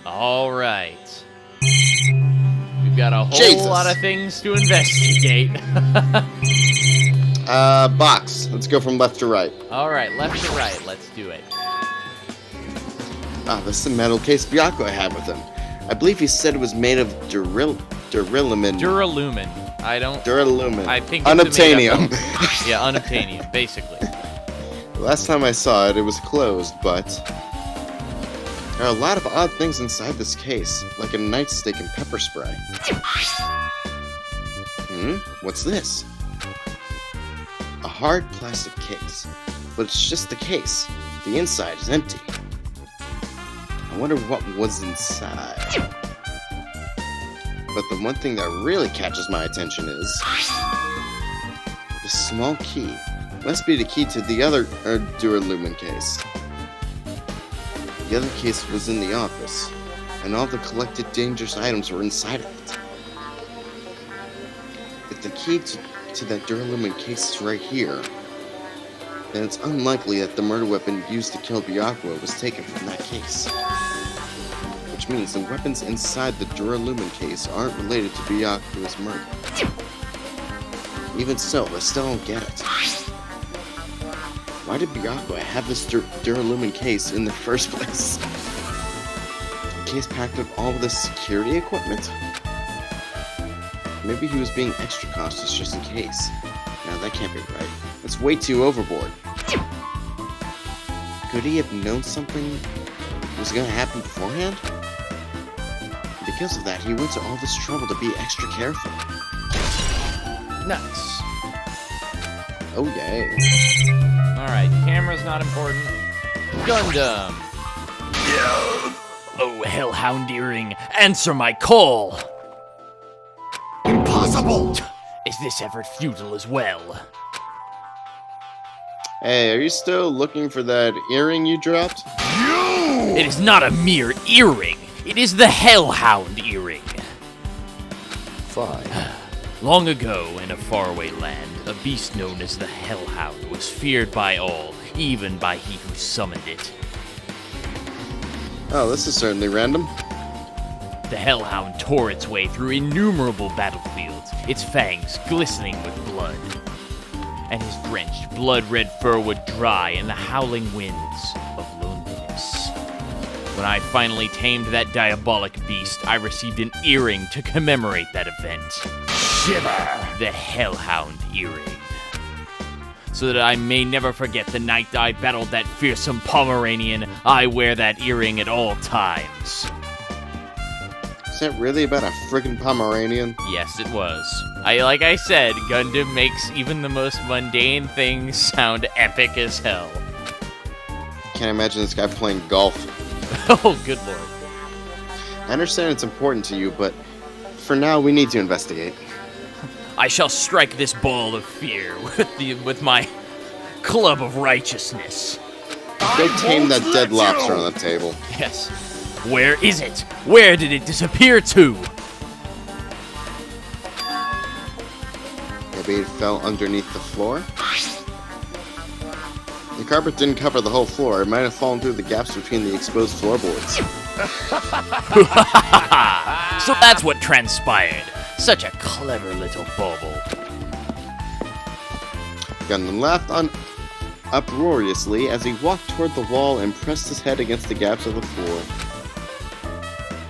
All right. We've got a whole Jesus. lot of things to investigate. Box. Let's go from left to right. All right, left to right. Let's do it. Ah, this is the metal case Byakuya had with him. I believe he said it was made of duralumin. Duralumin. Duralumin. I think it's made up Unobtainium. of- Yeah, unobtainium, basically. Last time I saw it, it was closed, but there are a lot of odd things inside this case, like a nightstick and pepper spray. What's this? A hard plastic case, but it's just the case. The inside is empty. I wonder what was inside. But the one thing that really catches my attention is the small key. Must be the key to the other Duralumin case. The other case was in the office, and all the collected dangerous items were inside of it. If the key to that Duralumin case is right here, then it's unlikely that the murder weapon used to kill Byakuya was taken from that case. Which means the weapons inside the Duralumin case aren't related to Byakuya's murder. Even so, I still don't get it. Why did Byakuya have this Duralumin case in the first place? A case packed with all of this security equipment? Maybe he was being extra cautious just in case. No, that can't be right. That's way too overboard. Could he have known something was going to happen beforehand? Because of that, he went to all this trouble to be extra careful. Nice. Oh, yay. Alright, camera's not important. Gundam! Oh, Hellhound Earring, answer my call! Impossible! Is this effort futile as well? Hey, are you still looking for that earring you dropped? It is not a mere earring! It is the Hellhound Earring! Fine. Long ago, in a faraway land, a beast known as the Hellhound was feared by all, even by he who summoned it. Oh, this is certainly random. The Hellhound tore its way through innumerable battlefields, its fangs glistening with blood. And his drenched, blood-red fur would dry in the howling winds of loneliness. When I finally tamed that diabolic beast, I received an earring to commemorate that event. Shiver! The Hellhound Earring. So that I may never forget the night I battled that fearsome Pomeranian, I wear that earring at all times. Is that really about a friggin' Pomeranian? Yes, it was. Like I said, Gundam makes even the most mundane things sound epic as hell. Can't imagine this guy playing golf. Oh, good lord. I understand it's important to you, but for now, we need to investigate. I shall strike this ball of fear with my club of righteousness. Go tame that dead lobster on the table. Yes. Where is it? Where did it disappear to? Maybe it fell underneath the floor? The carpet didn't cover the whole floor. It might have fallen through the gaps between the exposed floorboards. So that's what transpired. Such a clever little bauble. Gundam laughed uproariously as he walked toward the wall and pressed his head against the gaps of the floor.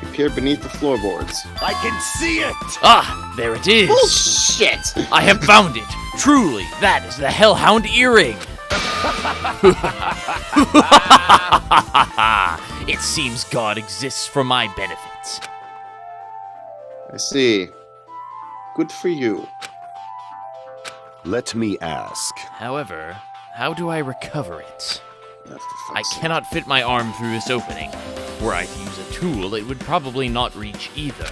He peered beneath the floorboards. I can see it! Ah, there it is. Bullshit! I have found it. Truly, that is the Hellhound Earring. It seems God exists for my benefit. I see. Good for you. Let me ask. However, how do I recover it? Oh, for I fuck's sake. cannot fit my arm through this opening. Were I to use a tool, it would probably not reach either.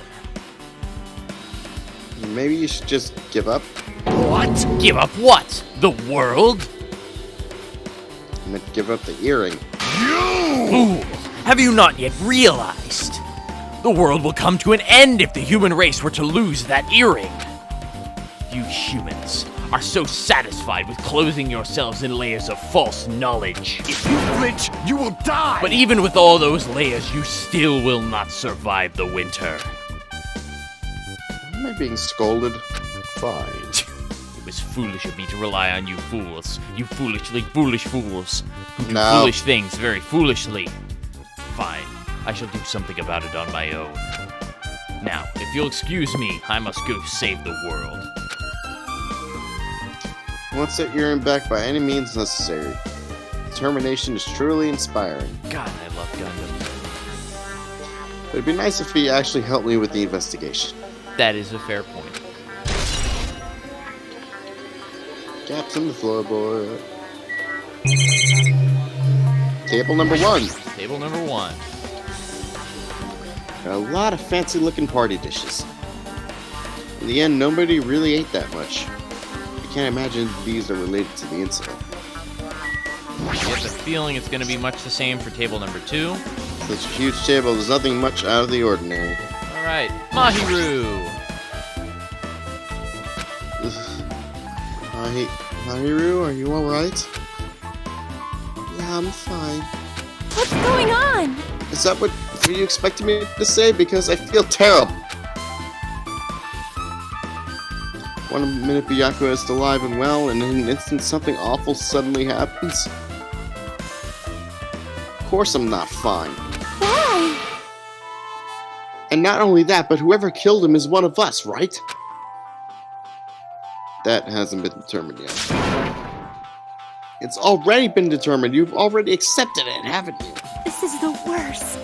Maybe you should just give up? What? Give up what? The world? I meant give up the earring. Fool! Have you not yet realized? The world will come to an end if the human race were to lose that earring. You humans are so satisfied with clothing yourselves in layers of false knowledge. If you flinch, you will die! But even with all those layers, you still will not survive the winter. Am I being scolded? Fine. It was foolish of me to rely on you fools. You foolishly foolish fools. Who do No. foolish things very foolishly. Fine. I shall do something about it on my own. Now, if you'll excuse me, I must go save the world. I won't set Earring back by any means necessary. Determination is truly inspiring. God, I love Gundam. But it'd be nice if he actually helped me with the investigation. That is a fair point. Gaps in the floorboard. Table number 1. Table number 1. There are a lot of fancy-looking party dishes. In the end, nobody really ate that much. I can't imagine these are related to the incident. I get the feeling it's going to be much the same for table number 2. Such a huge table, there's nothing much out of the ordinary. Alright, Mahiru! Mahiru, are you alright? Yeah, I'm fine. What's going on? Is that what you expected me to say? Because I feel terrible. One minute Byakuya is still alive and well, and in an instant something awful suddenly happens. Of course I'm not fine. Why? And not only that, but whoever killed him is one of us, right? That hasn't been determined yet. It's already been determined. You've already accepted it, haven't you? This is the worst.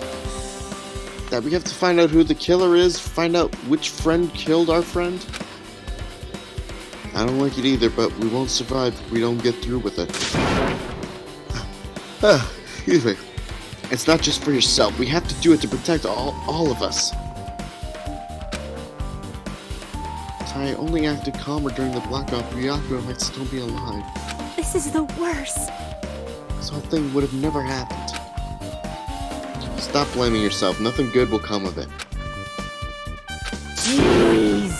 That we have to find out who the killer is, find out which friend killed our friend. I don't like it either, but we won't survive if we don't get through with it. Excuse me. It's not just for yourself. We have to do it to protect all of us. If I only acted calmer during the blackout, Byakuya might still be alive. This is the worst. This whole thing would have never happened. Stop blaming yourself. Nothing good will come of it. Jeez.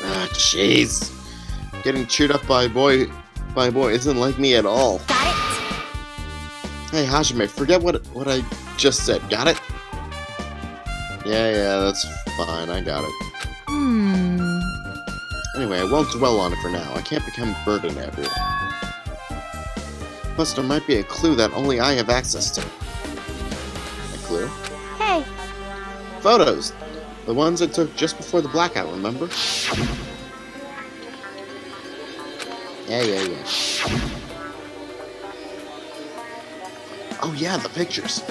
Ah, jeez. Getting cheered up by a boy isn't like me at all. Got it? Hey, Hajime, forget what I just said. Got it? Yeah, that's fine. I got it. Anyway, I won't dwell on it for now. I can't become a burden to everyone. Plus, there might be a clue that only I have access to. A clue? Hey, Photos! The ones I took just before the blackout, remember? Yeah. Oh yeah, the pictures.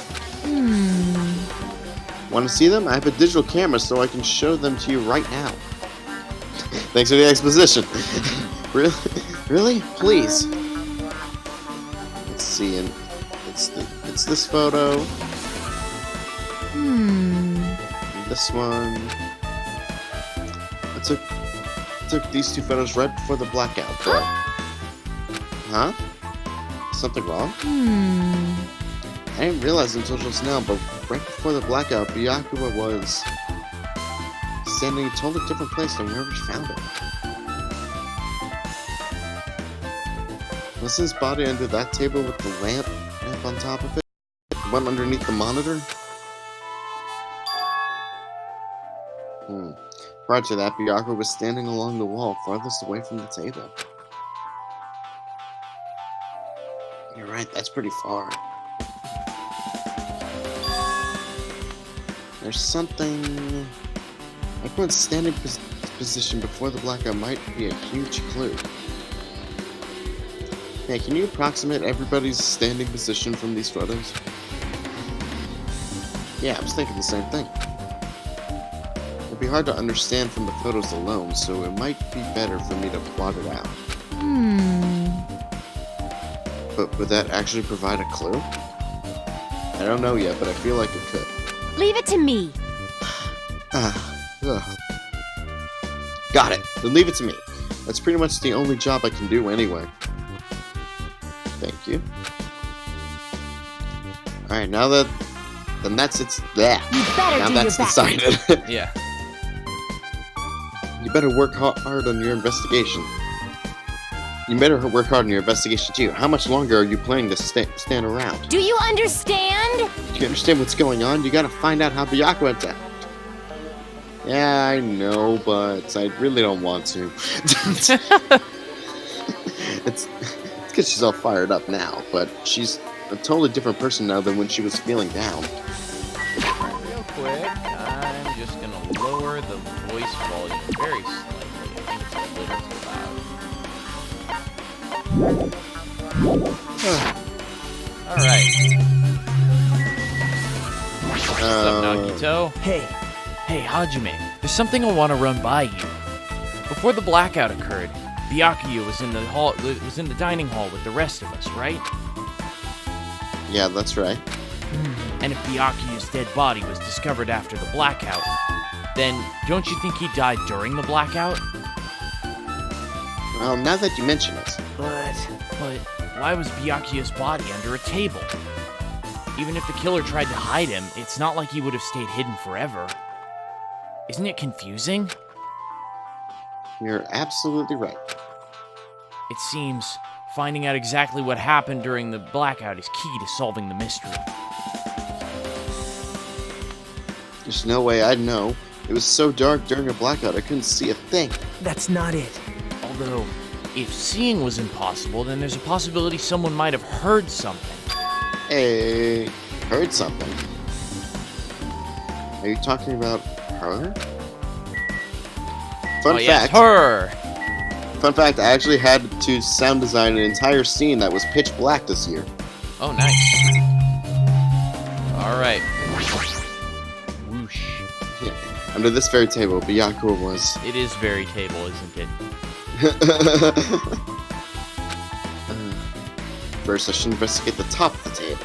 Want to see them? I have a digital camera so I can show them to you right now. Thanks for the exposition. Really? Please. Let's see, and it's this photo. This one. I took these two photos right before the blackout. Huh? Something wrong? I didn't realize until just now, but right before the blackout, Byakuya was standing in a totally different place than where we found him. Was his body under that table with the lamp on top of it? The one underneath the monitor? Prior to that, Byakuya was standing along the wall, farthest away from the table. You're right, that's pretty far. There's something... Everyone's standing position before the blackout might be a huge clue. Hey, can you approximate everybody's standing position from these photos? Yeah, I was thinking the same thing. It'd be hard to understand from the photos alone, so it might be better for me to plot it out. But would that actually provide a clue? I don't know yet, but I feel like it could. leave it to me. Got it. Then leave it to me. That's pretty much the only job I can do anyway. Thank you. Alright, now that... Then that's it's there. You better Now do that's your best. decided. Yeah. You better work hard on your investigation. You better work hard on your investigation too. How much longer are you planning to stand around? Do you understand? Do you understand what's going on? You gotta find out how Byakuya attacked. Yeah, I know, but I really don't want to. It's because she's all fired up now, but she's a totally different person now than when she was feeling down. Real quick, I'm just gonna lower the voice volume very slightly. I think it's a little too loud. Alright. What's up, Nagito? Hey, Hajime, there's something I want to run by you. Before the blackout occurred, Byakuya was in the dining hall with the rest of us, right? Yeah, that's right. And if Byakuya's dead body was discovered after the blackout, then don't you think he died during the blackout? Well, now that you mention it. But why was Byakuya's body under a table? Even if the killer tried to hide him, it's not like he would have stayed hidden forever. Isn't it confusing? You're absolutely right. It seems finding out exactly what happened during the blackout is key to solving the mystery. There's no way I'd know. It was so dark during a blackout I couldn't see a thing. That's not it. Although, if seeing was impossible, then there's a possibility someone might have heard something. Hey, heard something. Are you talking about her? Fun Yes, fact. her! Fun fact, I actually had to sound design an entire scene that was pitch black this year. Oh, nice. Alright. Whoosh. Yeah. Under this very table, Byakuya was... It is very table, isn't it? First, I should investigate the top of the table.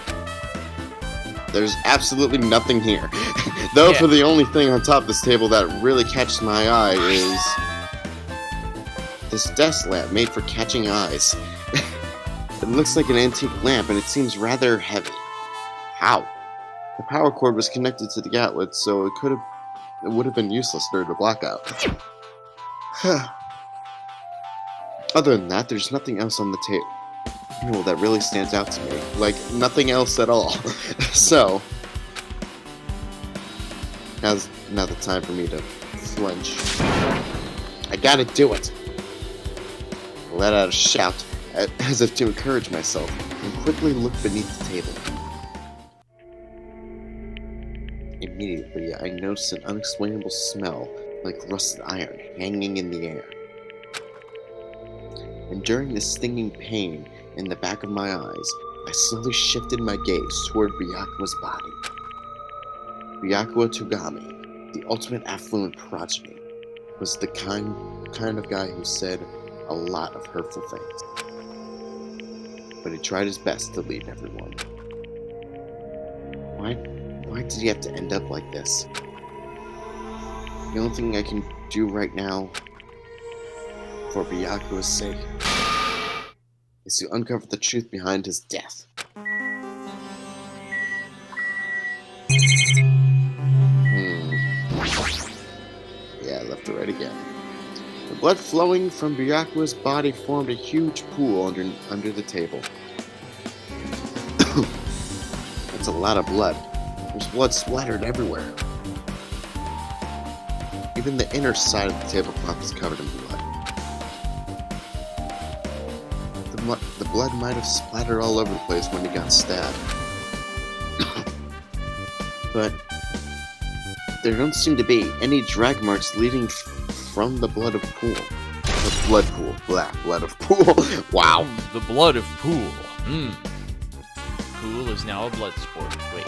There's absolutely nothing here. Though, for the only thing on top of this table that really catches my eye is... this desk lamp made for catching eyes. It looks like an antique lamp, and it seems rather heavy. How? The power cord was connected to the outlet, so it would have been useless during the blackout. Other than that, there's nothing else on the table that really stands out to me. Like, nothing else at all. So, now's not the time for me to flinch. I gotta do it! I let out a shout, as if to encourage myself, and quickly looked beneath the table. Immediately, I noticed an unexplainable smell like rusted iron hanging in the air. And during this stinging pain in the back of my eyes, I slowly shifted my gaze toward Byakuya's body. Byakuya Togami, the ultimate affluent progeny, was the kind of guy who said a lot of hurtful things. But he tried his best to lead everyone. Why did he have to end up like this? The only thing I can do right now, for Byakuya's sake, is to uncover the truth behind his death. Yeah, left to right again. The blood flowing from Byakuya's body formed a huge pool under the table. That's a lot of blood. There's blood splattered everywhere. Even the inner side of the tablecloth is covered in blood. The blood might have splattered all over the place when he got stabbed. But there don't seem to be any drag marks leading from the blood of pool. The blood pool. Blood of pool. Wow. The blood of pool. Pool is now a blood sport. Wait.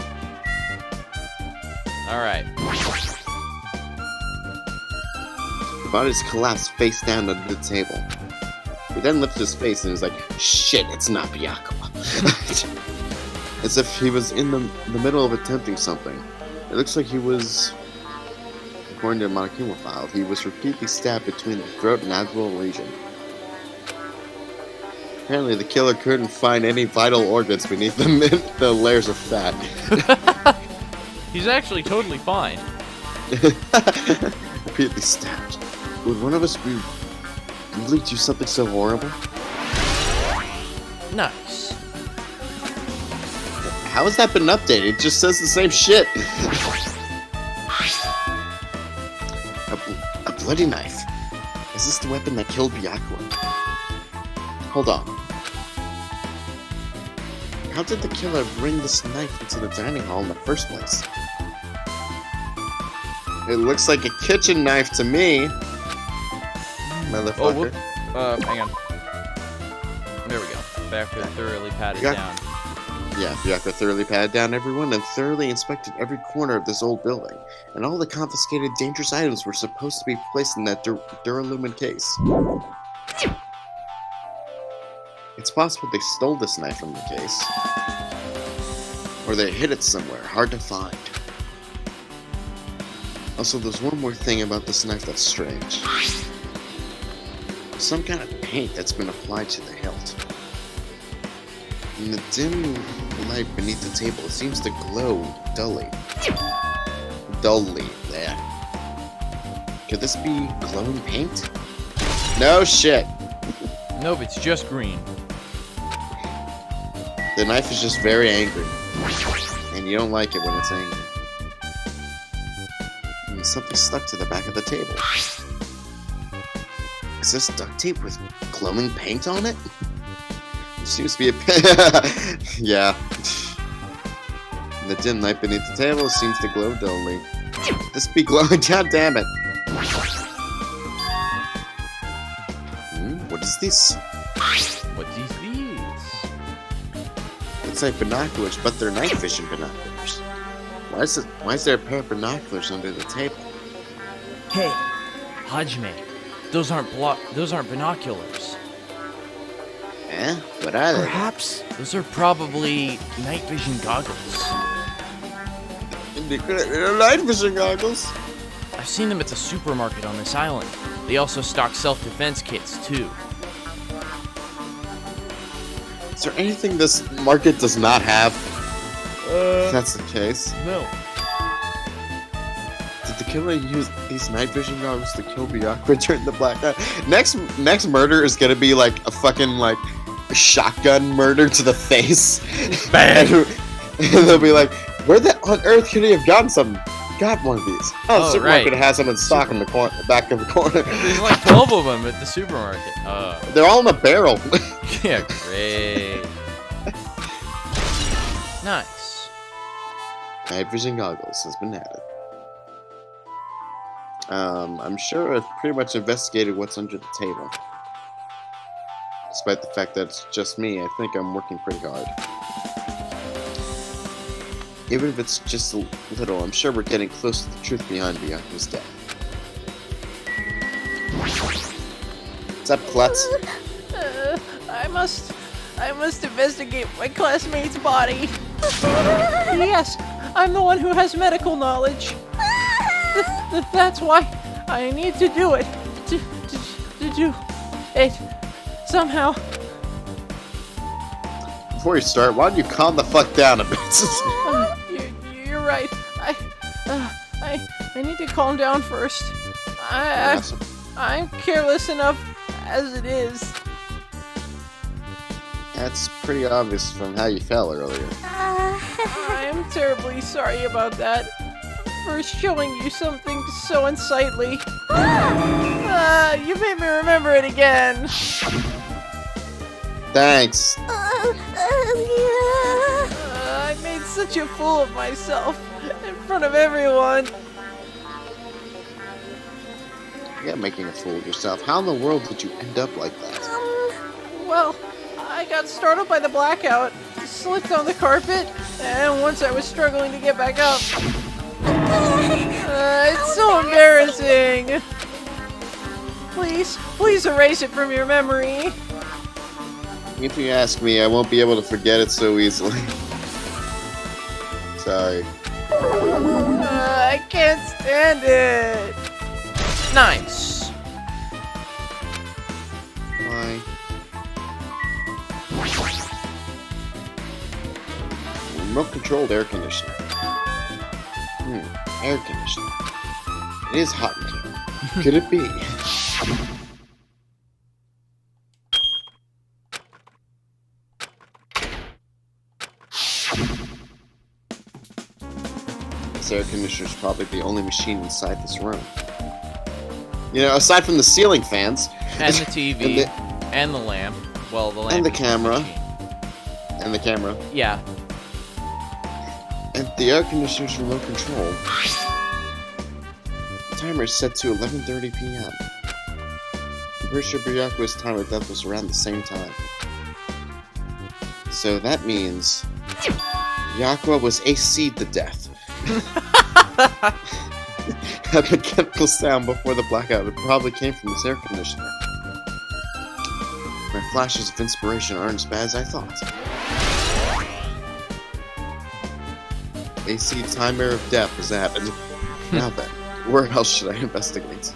Alright. The body's collapsed face down under the table. He then lifted his face and was like, shit, it's not Byakuya. As if he was in the middle of attempting something. It looks like he was, according to the Monokuma file, he was repeatedly stabbed between the throat and abdominal region. Apparently the killer couldn't find any vital organs beneath the layers of fat. He's actually totally fine. Repeatedly stabbed. Would one of us really do something so horrible? Nice. How has that been updated? It just says the same shit. A bloody knife. Is this the weapon that killed Byakuya? Hold on. How did the killer bring this knife into the dining hall in the first place? It looks like a kitchen knife to me. Motherfucker. Oh, hang on. There we go. Byakuya thoroughly patted down. Yeah, Byakuya thoroughly patted down everyone and thoroughly inspected every corner of this old building. And all the confiscated dangerous items were supposed to be placed in that Duralumin case. It's possible they stole this knife from the case. Or they hid it somewhere, hard to find. Also, there's one more thing about this knife that's strange. Some kind of paint that's been applied to the hilt. In the dim light beneath the table, it seems to glow dully. Dully, there. Could this be glowing paint? No shit. Nope, it's just green. The knife is just very angry. And you don't like it when it's angry. And something stuck to the back of the table. Is this duct tape with glowing paint on it? There seems to be a yeah. In the dim light beneath the table, it seems to glow dully. This be glowing, god damn it. What is this? What is these? It's like binoculars, but they're night vision binoculars. Why is there a pair of binoculars under the table? Hey, Hajime, those aren't binoculars. Eh? What are they? Perhaps those are probably night vision goggles. They're night vision goggles. I've seen them at the supermarket on this island. They also stock self-defense kits too. Is there anything this market does not have? If that's the case. No. Did the killer use these night vision goggles to kill Byakuya during the blackout? Next murder is gonna be like a fucking like shotgun murder to the face. Bang! And they'll be like, where the on earth could he have gotten something? Got one of these. Oh, the supermarket has them in stock in the back of the corner. There's like 12 of them at the supermarket. They're all in a barrel. Yeah, great. Nice. Night vision goggles has been added. I'm sure I've pretty much investigated what's under the table. Despite the fact that it's just me, I think I'm working pretty hard. Even if it's just a little, I'm sure we're getting close to the truth behind Byakuya's death. What's up, Klutz? I must investigate my classmate's body. Yes, I'm the one who has medical knowledge. That's why I need to do it. To do it somehow. Before you start, why don't you calm the fuck down a bit? You're right. I need to calm down first. I'm careless enough as it is. That's pretty obvious from how you fell earlier. I'm terribly sorry about that. For showing you something so unsightly. You made me remember it again. Thanks. I made such a fool of myself in front of everyone. You're making a fool of yourself. How in the world did you end up like that? Well, I got startled by the blackout, slipped on the carpet, and once I was struggling to get back up. It's so embarrassing. Please erase it from your memory. If you ask me, I won't be able to forget it so easily. Sorry. I can't stand it. Nice. Why? Remote-controlled air conditioner. Air conditioner. It is hot in here. Could it be? This air conditioner is probably the only machine inside this room. You know, aside from the ceiling fans. And the TV. And the lamp. Well, the lamp. And the is camera. machine. And the camera. Yeah. And the air conditioner's remote control. The timer is set to 11:30 p.m. I'm pretty sure Byakuya's time of death was around the same time. So that means Byakuya was AC'd to death. That mechanical sound before the blackout probably came from this air conditioner. My flashes of inspiration aren't as bad as I thought. AC timer of death has happened. Now then, where else should I investigate?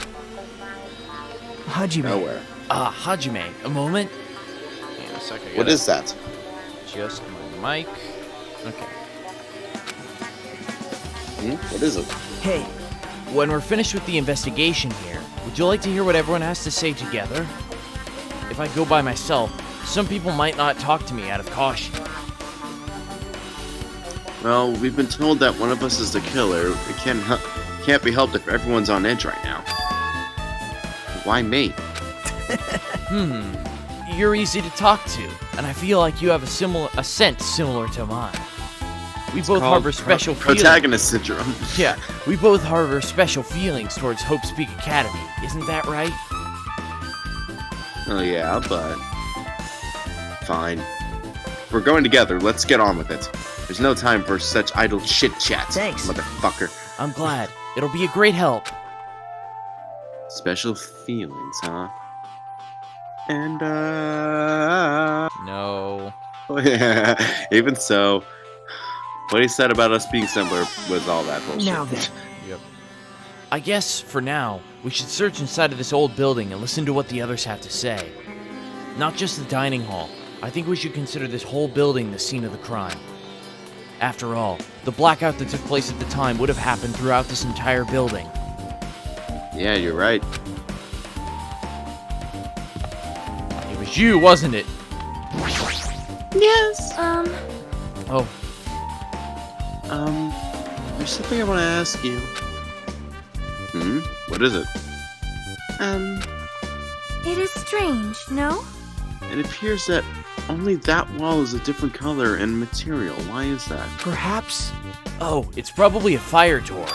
Hajime. Nowhere. Hajime, a moment. Hang on a second. I What gotta is that? adjust my mic. Okay. What is it? Hey, When we're finished with the investigation here, would you like to hear what everyone has to say together? If I go by myself, some people might not talk to me out of caution. Well, we've been told that one of us is the killer. It can't be helped if everyone's on edge right now. Why me? You're easy to talk to, and I feel like you have a scent similar to mine. We both harbor special feelings. Protagonist syndrome. Yeah, we both harbor special feelings towards Hope's Peak Academy. Isn't that right? Oh yeah, but... Fine. We're going together. Let's get on with it. There's no time for such idle chit-chat, Thanks. motherfucker. I'm glad. It'll be a great help. Special feelings, huh? And, No. oh, yeah, even so, what he said about us being similar was all that bullshit. now then. Yep. I guess, for now, we should search inside of this old building and listen to what the others have to say. Not just the dining hall. I think we should consider this whole building the scene of the crime. After all, the blackout that took place at the time would have happened throughout this entire building. Yeah, you're right. It was you, wasn't it? Yes. Oh, There's something I want to ask you. What is it? It is strange, no? It appears that only that wall is a different color and material. Why is that? Perhaps. oh, it's probably a fire door.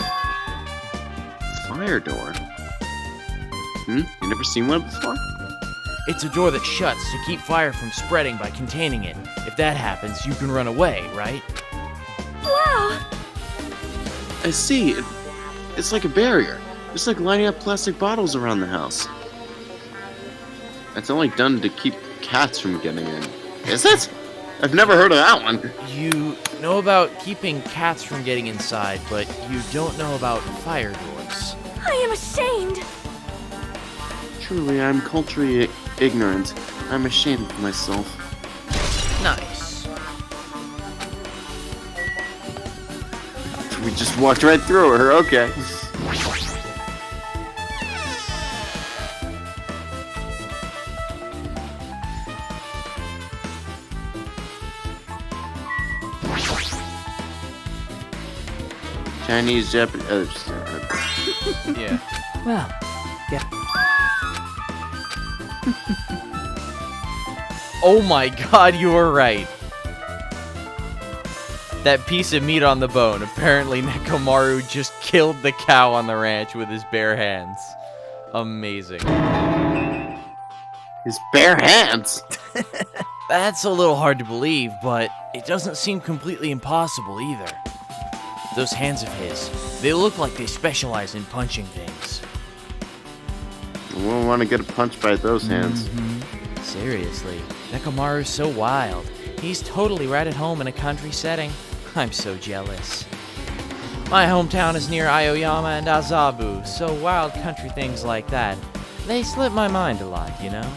Fire door? You never seen one before? It's a door that shuts to keep fire from spreading by containing it. If that happens, you can run away, right? Wow! I see. It's like a barrier. It's like lining up plastic bottles around the house. It's only done to keep cats from getting in. Is it? I've never heard of that one. You know about keeping cats from getting inside, but you don't know about fire doors. I am ashamed! Truly, I'm culturally ignorant. I'm ashamed of myself. Nice. We just walked right through her, okay. Chinese, Japanese, Yeah. Well, yeah. Oh my god, you were right. That piece of meat on the bone. Apparently Nekomaru just killed the cow on the ranch with his bare hands. Amazing. his bare hands. That's a little hard to believe, but it doesn't seem completely impossible either. Those hands of his, they look like they specialize in punching things. I won't want to get punched by those hands. Seriously, Nekomaru's so wild. He's totally right at home in a country setting. I'm so jealous. My hometown is near Aoyama and Azabu, so wild country things like that, they slip my mind a lot, you know?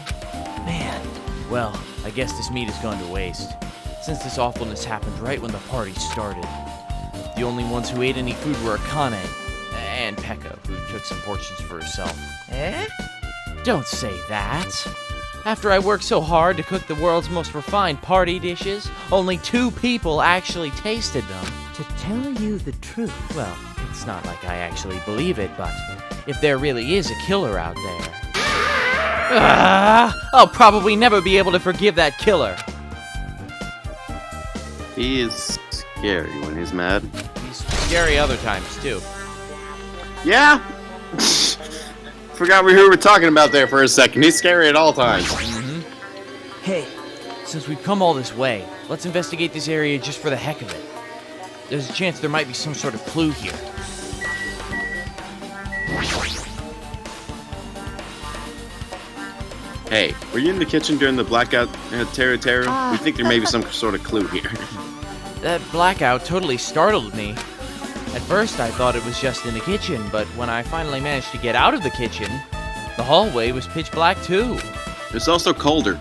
Man, well, I guess this meat has gone to waste, since this awfulness happened right when the party started. The only ones who ate any food were Akane and Pekka, who took some portions for herself. Eh? Don't say that. After I worked so hard to cook the world's most refined party dishes, only 2 people actually tasted them. To tell you the truth, Well, it's not like I actually believe it, but if there really is a killer out there... I'll probably never be able to forgive that killer. He is scary when he's mad. He's scary other times, too. Yeah? Forgot who we were talking about there for a second. He's scary at all times. hey, Since we've come all this way, let's investigate this area just for the heck of it. There's a chance there might be some sort of clue here. Hey, were you in the kitchen during the blackout, Terror? We think there may be some sort of clue here. That blackout totally startled me. At first, I thought it was just in the kitchen, but when I finally managed to get out of the kitchen, the hallway was pitch black too. It's also colder.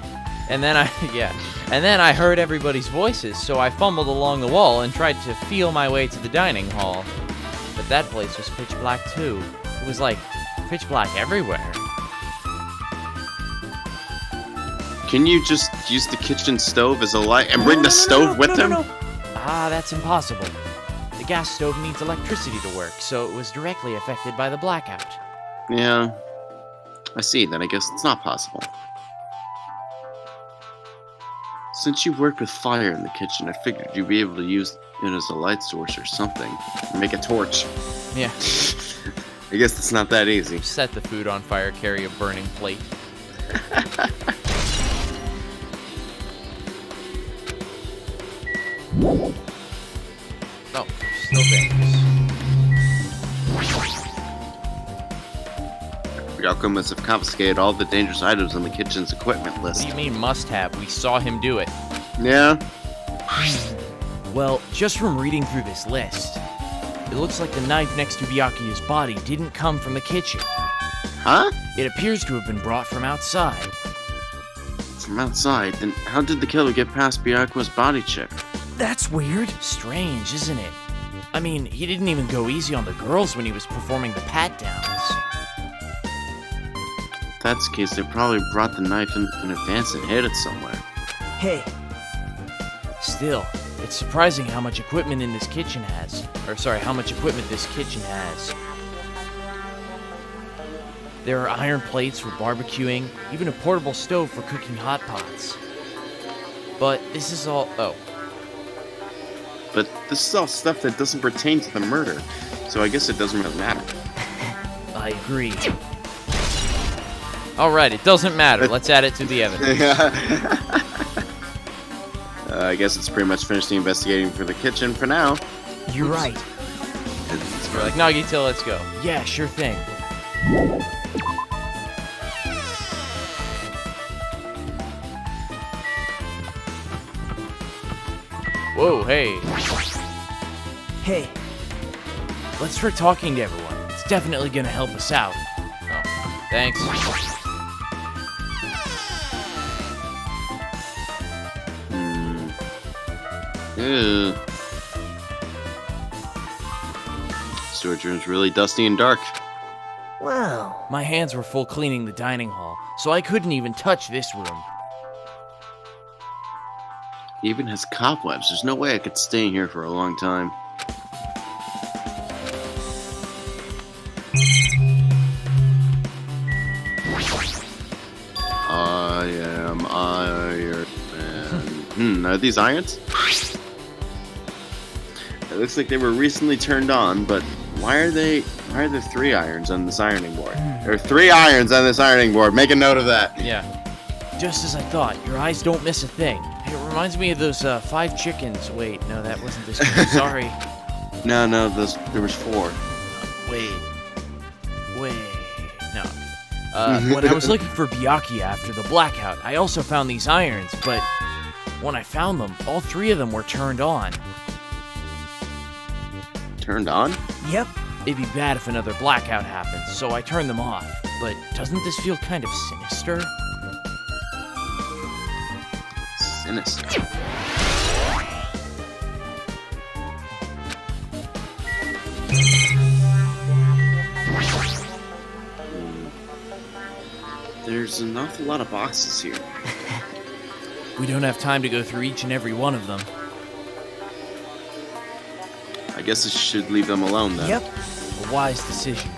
And then I heard everybody's voices, so I fumbled along the wall and tried to feel my way to the dining hall. But that place was pitch black too. It was like pitch black everywhere. Can you just use the kitchen stove as a light and bring the stove with him? Ah, that's impossible. The gas stove needs electricity to work, so it was directly affected by the blackout. Yeah, I see. Then I guess it's not possible. Since you work with fire in the kitchen, I figured you'd be able to use it as a light source or something. Or make a torch. Yeah. I guess it's not that easy. Set the food on fire, carry a burning plate. Oh, still dangerous. The Alchemists have confiscated all the dangerous items on the kitchen's equipment What list. do you mean must have? We saw him do it. Yeah? Well, just from reading through this list, it looks like the knife next to Byakuya's body didn't come from the kitchen. Huh? It appears to have been brought from outside. From outside? Then how did the killer get past Byakuya's body check? that's weird. Strange, isn't it? I mean, he didn't even go easy on the girls when he was performing the pat-downs. If that's the case, they probably brought the knife in advance and hid it somewhere. Hey, Still, it's surprising how much equipment in this kitchen has. Or sorry, how much equipment this kitchen has. There are iron plates for barbecuing, even a portable stove for cooking hot pots. But this is all... oh. But this is all stuff that doesn't pertain to the murder, so I guess it doesn't really matter. I agree. Alright, it doesn't matter. Let's add it to the evidence. I guess it's pretty much finished the investigating for the kitchen for now. you're right. You're like, Nagito, let's go. Yeah, sure thing. Whoa, hey. Hey, Let's try talking to everyone. It's definitely gonna help us out. Oh, thanks. Ew. Storage room's really dusty and dark. well, My hands were full cleaning the dining hall, so I couldn't even touch this room. It even has cobwebs. There's no way I could stay in here for a long time. I am Iron Man. Are these irons? It looks like they were recently turned on, but why are there 3 irons on this ironing board? There are 3 irons on this ironing board. Make a note of that. Yeah. Just as I thought, your eyes don't miss a thing. It reminds me of those 5 chickens. Wait, no, that wasn't this one. Sorry. No, there was 4. Wait. No. When I was looking for Byakuya after the blackout, I also found these irons, but when I found them, all 3 of them were turned on. Turned on? yep. It'd be bad if another blackout happens, so I turned them off. But doesn't this feel kind of sinister? Sinister. There's an awful lot of boxes here. We don't have time to go through each and every one of them. I guess I should leave them alone then. Yep. A wise decision.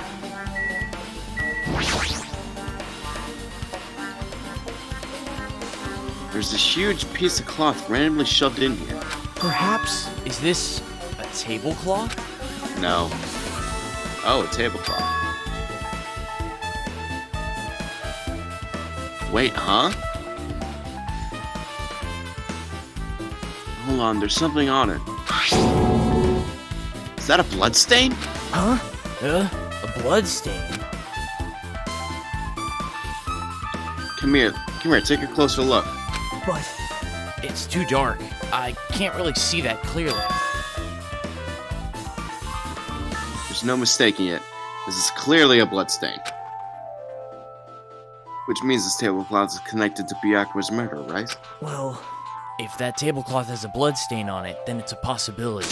There's this huge piece of cloth randomly shoved in here. Perhaps. Is this a tablecloth? No. Oh, a tablecloth. Wait, huh? Hold on, there's something on it. Is that a bloodstain? Huh? A bloodstain? Come here, take a closer look. But It's too dark. I can't really see that clearly. There's no mistaking it. This is clearly a bloodstain. Which means this tablecloth is connected to Byakuma's murder, right? well, If that tablecloth has a bloodstain on it, then it's a possibility.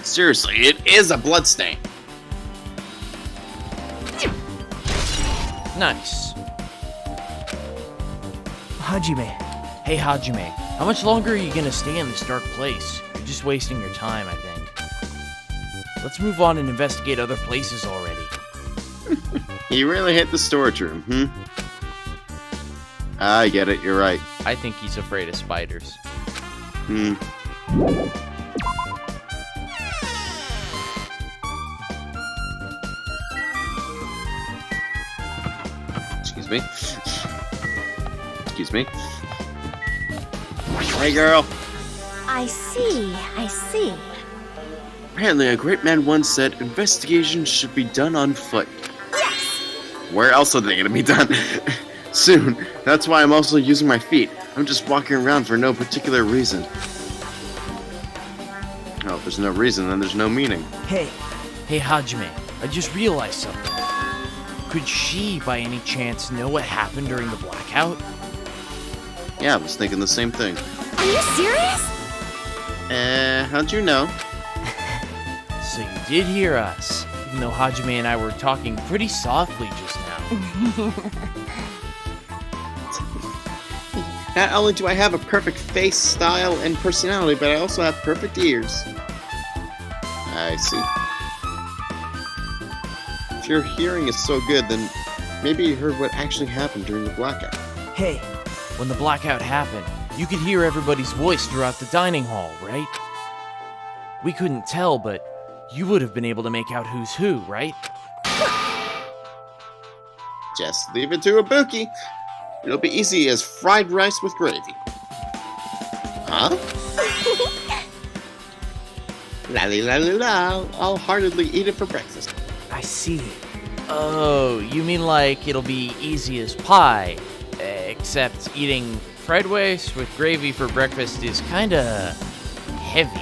Seriously, it is a bloodstain. Nice. Hajime. Hey Hajime, how much longer are you gonna stay in this dark place? You're just wasting your time, I think. Let's move on and investigate other places already. You really hit the storage room, I get it, you're right. I think he's afraid of spiders. Excuse me. Excuse me. Hey, girl. I see. Apparently, a great man once said investigations should be done on foot. Yes! Where else are they gonna be done? Soon. That's why I'm also using my feet. I'm just walking around for no particular reason. Oh, if there's no reason, then there's no meaning. Hey, Hey Hajime, I just realized something. Could she, by any chance, know what happened during the blackout? Yeah, I was thinking the same thing. Are you serious? How'd you know? So you did hear us, even though Hajime and I were talking pretty softly just now. Not only do I have a perfect face, style, and personality, but I also have perfect ears. I see. If your hearing is so good, then maybe you heard what actually happened during the blackout. hey, When the blackout happened, you could hear everybody's voice throughout the dining hall, right? We couldn't tell, but you would have been able to make out who's who, right? Just leave it to Ibuki. It'll be easy as fried rice with gravy. Huh? La la la la. I'll heartedly eat it for breakfast. I see. Oh, you mean like it'll be easy as pie, except eating fried rice with gravy for breakfast is kinda heavy.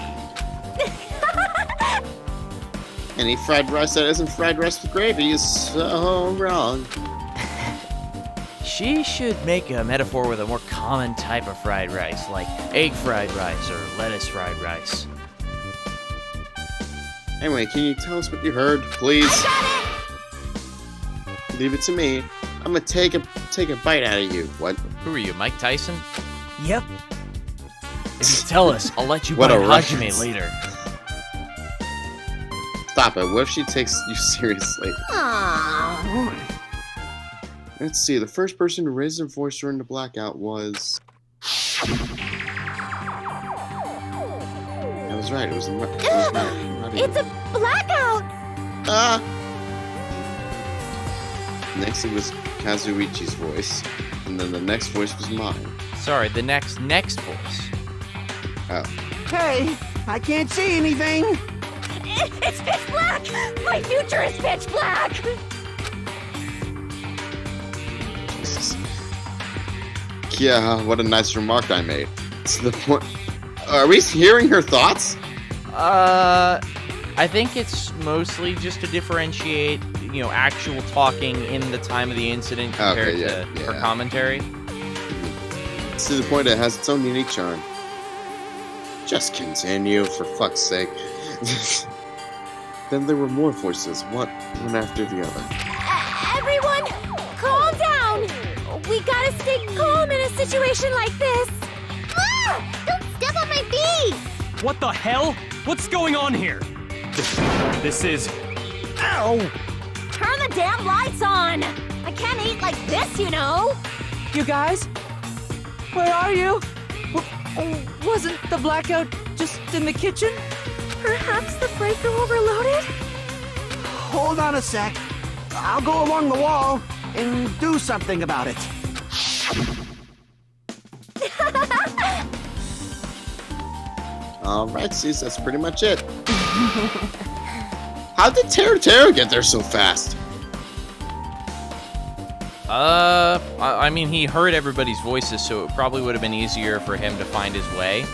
Any fried rice that isn't fried rice with gravy is so wrong. She should make a metaphor with a more common type of fried rice, like egg fried rice or lettuce fried rice. Anyway, can you tell us what you heard, please? Leave it to me. I'm gonna take a bite out of you. What? Who are you, Mike Tyson? Yep. If you tell us, I'll let you What bite a Hajime reference. later. Stop it. What if she takes you seriously? Aww. Let's see. The first person to raise their voice during the blackout was... I was right. It was not It's a blackout! Ah! Next it was Kazuichi's voice. And then the next voice was mine. Sorry, the next voice. Oh. Hey, I can't see anything. It's pitch black! My future is pitch black! Jesus. Yeah, what a nice remark I made. To the point... Are we hearing her thoughts? I think it's mostly just to differentiate, actual talking in the time of the incident compared to her commentary. It's to the point it has its own unique charm. Just continue, for fuck's sake. Then there were more voices, one after the other. Everyone, calm down! We gotta stay calm in a situation like this! Ah! Don't step on What the hell? What's going on here? This is... Ow! Turn the damn lights on! I can't eat like this, you know! You guys? Where are you? Wasn't the blackout just in the kitchen? Perhaps the breaker overloaded? Hold on a sec. I'll go along the wall and do something about it. Alright, Cease, that's pretty much it. How did Tara get there so fast? I mean, he heard everybody's voices, so it probably would have been easier for him to find his way.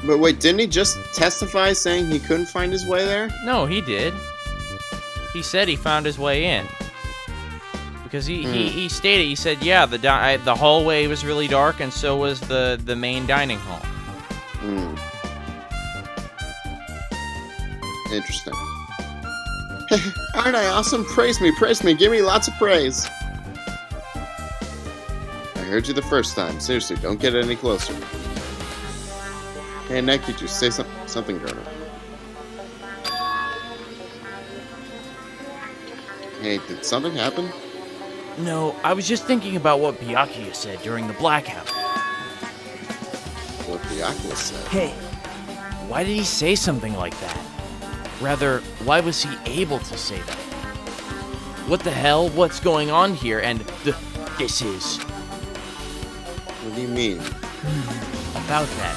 But wait, didn't he just testify saying he couldn't find his way there? No, he did. He said he found his way in. Because he stated, he said, yeah, the hallway was really dark, and so was the main dining hall. Interesting. Aren't I awesome? Praise me, give me lots of praise. I heard you the first time. Seriously, don't get any closer. Hey, Nick, could you say something, Gerner? Hey, did something happen? No, I was just thinking about what Byakuya said during the blackout. What Byakuya said? Hey, Why did he say something like that? Rather, why was he able to say that? What the hell? What's going on here? And this is... What do you mean? About that.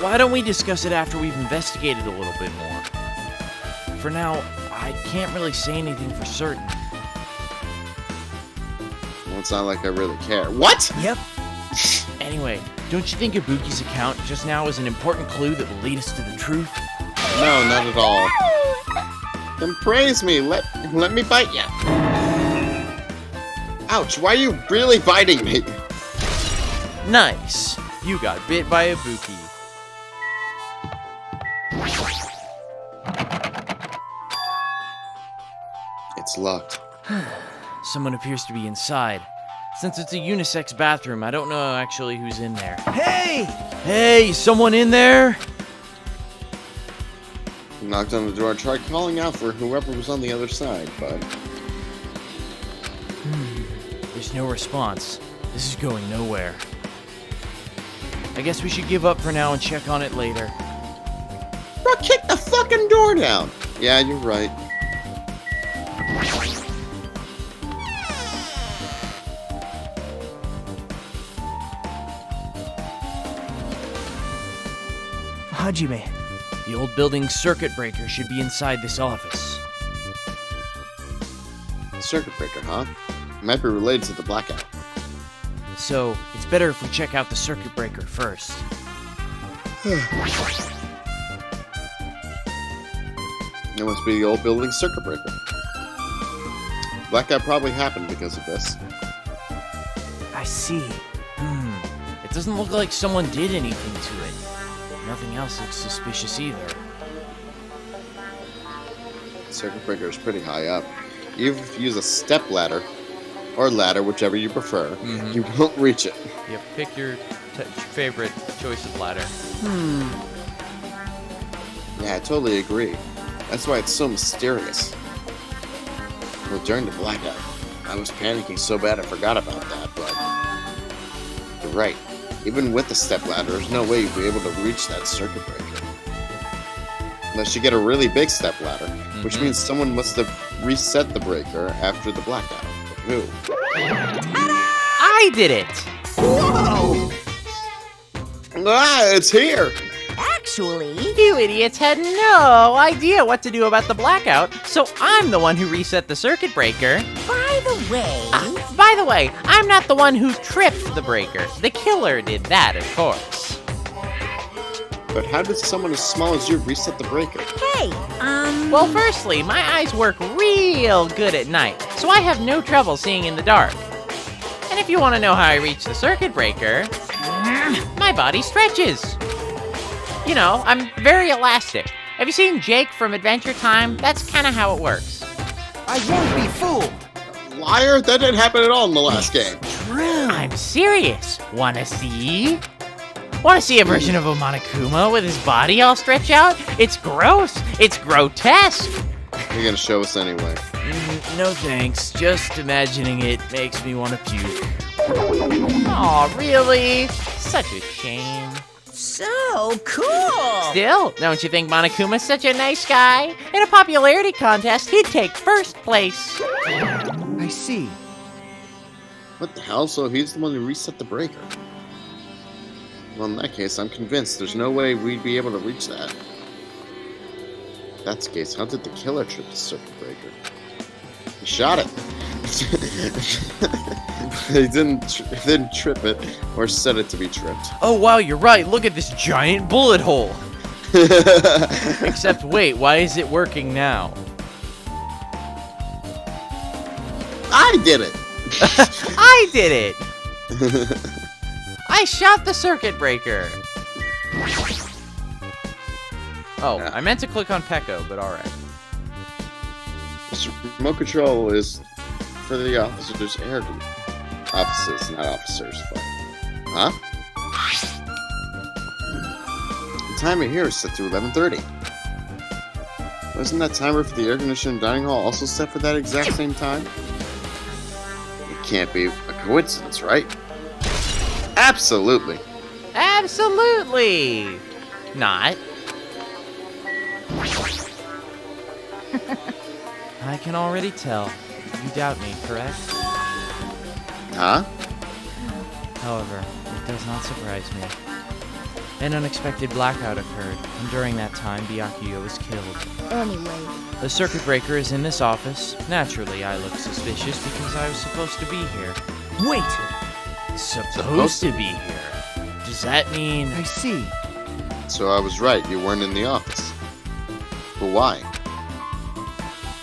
Why don't we discuss it after we've investigated a little bit more? For now, I can't really say anything for certain. Well, it's not like I really care. What? yep. Anyway, don't you think Ibuki's account just now is an important clue that will lead us to the truth? No, not at all. Then praise me. Let me bite you. Ouch, why are you really biting me? Nice. You got bit by Ibuki. It's locked. Someone appears to be inside. Since it's a unisex bathroom, I don't know actually who's in there. Hey! Hey, someone in there? He knocked on the door, tried calling out for whoever was on the other side, but... There's no response. This is going nowhere. I guess we should give up for now and check on it later. Bro, kick the fucking door down! Yeah, you're right. Hajime. The old building's circuit breaker should be inside this office. Circuit breaker, huh? Might be related to the blackout. So, it's better if we check out the circuit breaker first. It must be the old building's circuit breaker. Blackout probably happened because of this. I see. It doesn't look like someone did anything to it. Nothing else looks suspicious either. Circuit breaker is pretty high up. Even if you use a step ladder, or ladder, whichever you prefer, you won't reach it. Yep, pick your favorite choice of ladder. Yeah, I totally agree. That's why it's so mysterious. Well, during the blackout, I was panicking so bad I forgot about that, but... You're right. Even with the stepladder, there's no way you'd be able to reach that circuit breaker. Unless you get a really big stepladder, which means someone must have reset the breaker after the blackout. Who? I did it! Whoa! Ah, it's here! Actually, You idiots had no idea what to do about the blackout, so I'm the one who reset the circuit breaker. by the way, By the way, I'm not the one who tripped the breaker. The killer did that, of course. But how did someone as small as you reset the breaker? hey, Well, firstly, my eyes work real good at night, so I have no trouble seeing in the dark. And if you want to know how I reach the circuit breaker, my body stretches. You know, I'm very elastic. Have you seen Jake from Adventure Time? That's kind of how it works. I won't be fooled. Liar, that didn't happen at all in the last game. I'm serious. Wanna see? Want to see a version of a Monokuma with his body all stretched out? It's gross. It's grotesque. You're gonna show us anyway. No thanks. Just imagining it makes me want to puke. Aw, really? Such a shame. So cool! Still, don't you think Monokuma's such a nice guy? In a popularity contest, he'd take first place. I see. What the hell? So he's the one who reset the breaker. Well, in that case, I'm convinced there's no way we'd be able to reach that. If that's the case, how did the killer trip the circuit breaker? He shot it. He didn't trip it or set it to be tripped. Oh wow, you're right. Look at this giant bullet hole. Except wait, why is it working now? I did it. I did it! I shot the circuit breaker. Oh, Yeah. I meant to click on Pecco, but alright. This remote control is for the officers' air group. Offices, not officers, but... Huh? The timer here is set to 11:30. Wasn't that timer for the air conditioning dining hall also set for that exact same time? It can't be a coincidence, right? Absolutely. Absolutely! Not. I can already tell. You doubt me, correct? Huh? However, it does not surprise me. An unexpected blackout occurred, and during that time, Byakuya was killed. Anyway, The circuit breaker is in this office. Naturally, I look suspicious because I was supposed to be here. Wait! Supposed to be here? Does that mean... I see. So I was right, you weren't in the office. But why?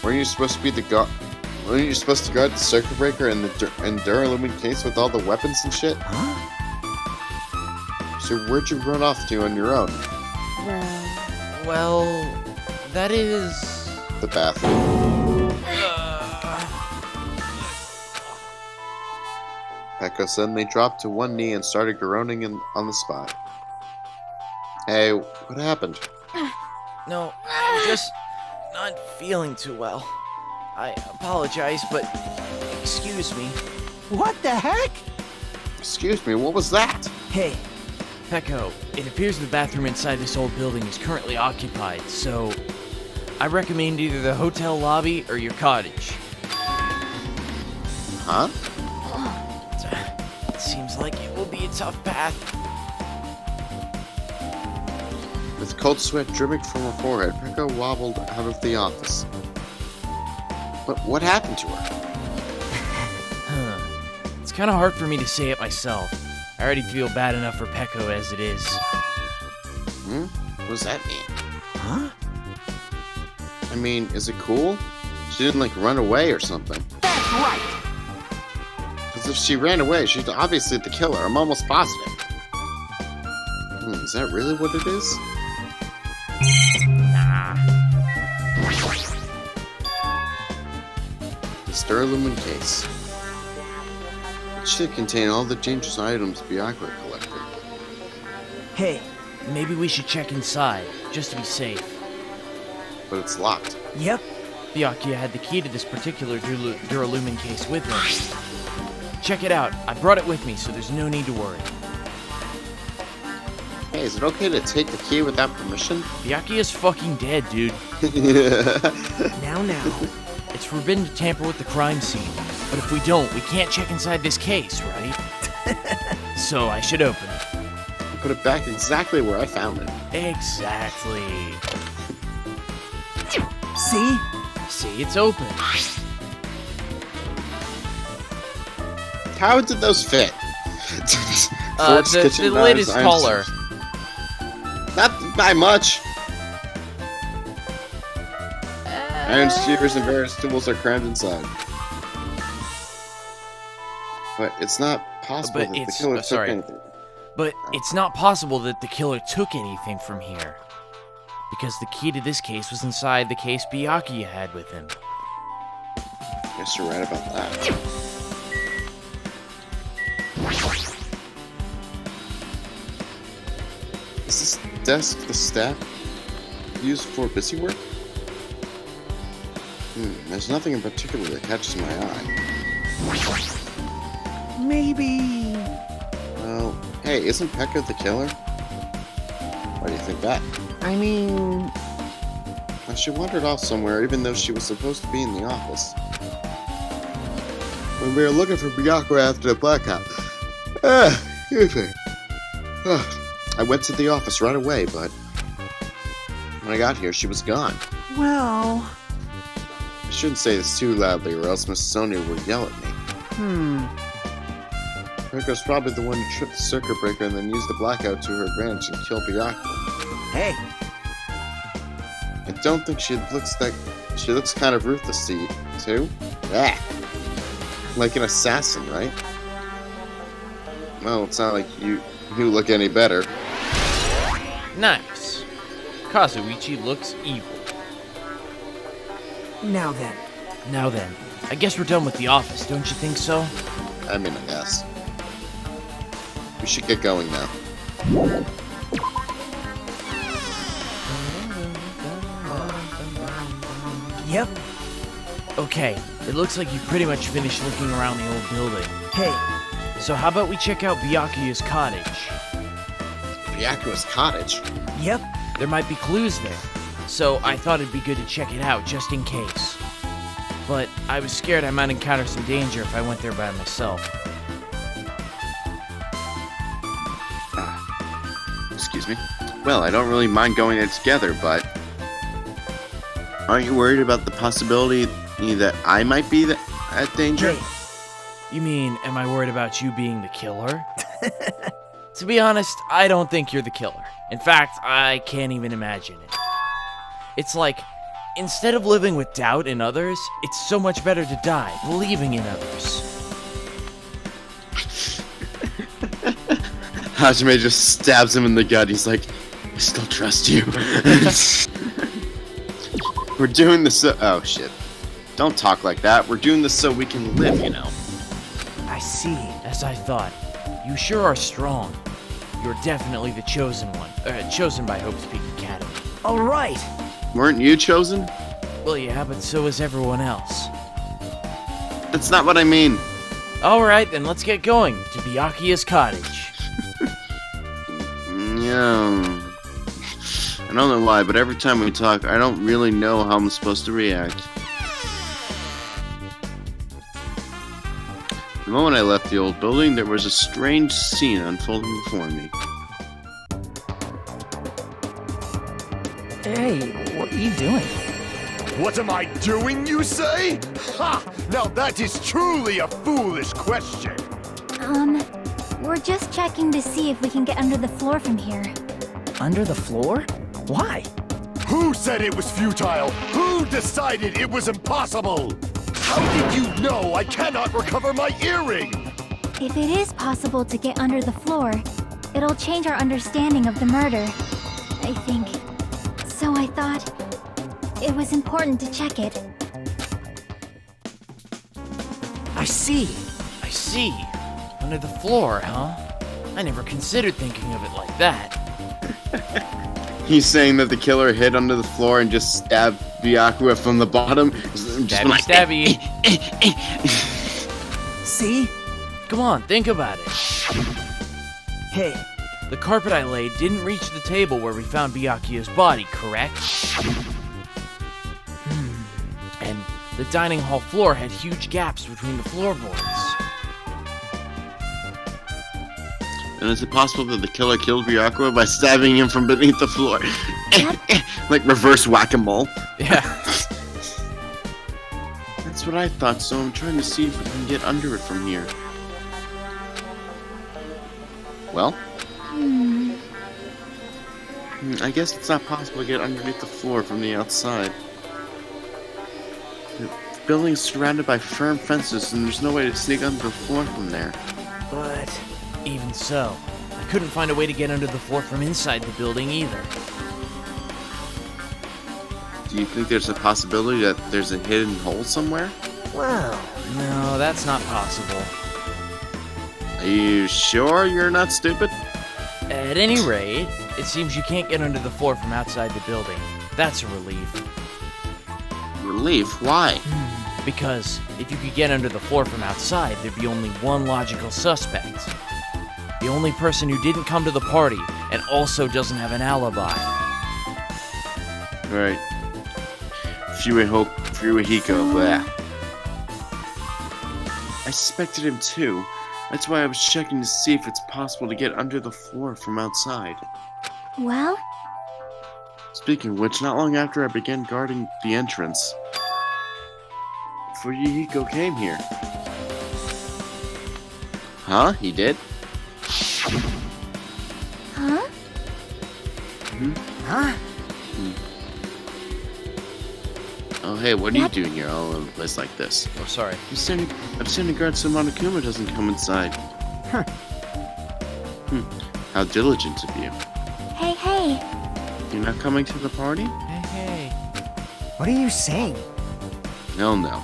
Weren't you supposed to be the guard? Weren't you supposed to guard the circuit breaker and the Duralumin case with all the weapons and shit? Huh? So where'd you run off to on your own? Well, that is... The bathroom. Pekka suddenly dropped to one knee and started groaning on the spot. Hey, what happened? No, I'm just not feeling too well. I apologize, but excuse me. What the heck? Excuse me, what was that? Hey, Pecco, it appears the bathroom inside this old building is currently occupied, so I recommend either the hotel lobby or your cottage. Huh? It seems like it will be a tough path. With cold sweat dripping from her forehead, Pekka wobbled out of the office. But what happened to her? It's kind of hard for me to say it myself. I already feel bad enough for Pecco as it is. What does that mean? huh? I mean, is it cool? She didn't, like, run away or something. That's right! Because if she ran away, she's obviously the killer. I'm almost positive. Is that really what it is? Nah. The Duralumin case. It should contain all the dangerous items Byakuya collected. Hey, Maybe we should check inside, just to be safe. But it's locked. yep. Byakuya had the key to this particular Duralumin case with him. Check it out. I brought it with me, so there's no need to worry. Hey, is it okay to take the key without permission? Byakuya's fucking dead, dude. Now. It's forbidden to tamper with the crime scene. But if we don't, we can't check inside this case, right? So I should open it. Put it back exactly where I found it. Exactly. See? See, it's open. How did those fit? Forks, The kitchen lid knives, is iron taller. scissors. Not by much. Iron skewers and various tools are crammed inside. But it's not possible But that the it's- killer took sorry. anything. But it's not possible that the killer took anything from here. Because the key to this case was inside the case Byakuya had with him. Guess you're right about that. desk the staff used for busy work? There's nothing in particular that catches my eye. Maybe... Well, hey, isn't Pekka the killer? Why do you think that? I mean... She wandered off somewhere even though she was supposed to be in the office. When we were looking for Byakuya after the blackout. Excuse me. I went to the office right away, but when I got here, she was gone. Well... I shouldn't say this too loudly or else Miss Sonia would yell at me. Pekka's probably the one who tripped the circuit breaker and then used the blackout to her advantage and killed Byakuya. Hey, I don't think she looks kind of ruthless to you, too. Yeah. Like an assassin, right? Well, it's not like you look any better. Nice. Kazuichi looks evil. now then. Now then, I guess we're done with the office, don't you think so? I mean, I guess. We should get going now. Yep. Okay, it looks like you pretty much finished looking around the old building. Hey, So how about we check out Byakuya's cottage? Byakuya's cottage? yep. There might be clues there, so I thought it'd be good to check it out just in case. But I was scared I might encounter some danger if I went there by myself. Excuse me. Well, I don't really mind going there together, but aren't you worried about the possibility that I might be at danger? Hey, You mean, am I worried about you being the killer? To be honest, I don't think you're the killer. In fact, I can't even imagine it. It's like, instead of living with doubt in others, it's so much better to die believing in others. Hajime just stabs him in the gut. He's like, I still trust you. We're doing this so... Oh, shit. Don't talk like that. We're doing this so we can live, you know. I see. As I thought, you sure are strong. You're definitely the chosen one. Chosen by Hope's Peak Academy. All right. Weren't you chosen? Well, yeah, but so is everyone else. That's not what I mean. Alright, then let's get going to Byakuya's cottage. Yeah. I don't know why, but every time we talk, I don't really know how I'm supposed to react. The moment I left the old building, there was a strange scene unfolding before me. Hey, what are you doing? What am I doing, you say? Ha! Now that is truly a foolish question. We're just checking to see if we can get under the floor from here. Under the floor? Why? Who said it was futile? Who decided it was impossible? How did you know I cannot recover my earring? If it is possible to get under the floor, it'll change our understanding of the murder, I think. So I thought it was important to check it. I see. I see. Under the floor, huh? I never considered thinking of it like that. He's saying that the killer hid under the floor and just stabbed Byakuya from the bottom. Stabby, stabby. See? Come on, think about it. Hey, The carpet I laid didn't reach the table where we found Byakuya's body, correct? And the dining hall floor had huge gaps between the floorboards. And is it possible that the killer killed Byakuya by stabbing him from beneath the floor? Like reverse whack-a-mole? Yeah. That's what I thought, so I'm trying to see if we can get under it from here. Well? I guess it's not possible to get underneath the floor from the outside. The building is surrounded by firm fences, and there's no way to sneak under the floor from there. but... Even so, I couldn't find a way to get under the floor from inside the building either. Do you think there's a possibility that there's a hidden hole somewhere? Well... No, that's not possible. Are you sure you're not stupid? At any rate, It seems you can't get under the floor from outside the building. That's a relief. Relief? Why? Because if you could get under the floor from outside, there'd be only one logical suspect. The only person who didn't come to the party and also doesn't have an alibi. Right. Hiko, blah. I suspected him too. That's why I was checking to see if it's possible to get under the floor from outside. Well, Speaking of which, not long after I began guarding the entrance, Hiko came here. Huh? He did? huh? Huh? Oh, hey, what are you doing here all over the place like this? Oh, sorry. I'm standing guard so Monokuma doesn't come inside. Huh. How diligent of you. Hey, hey. You're not coming to the party? Hey. What are you saying? Hell no.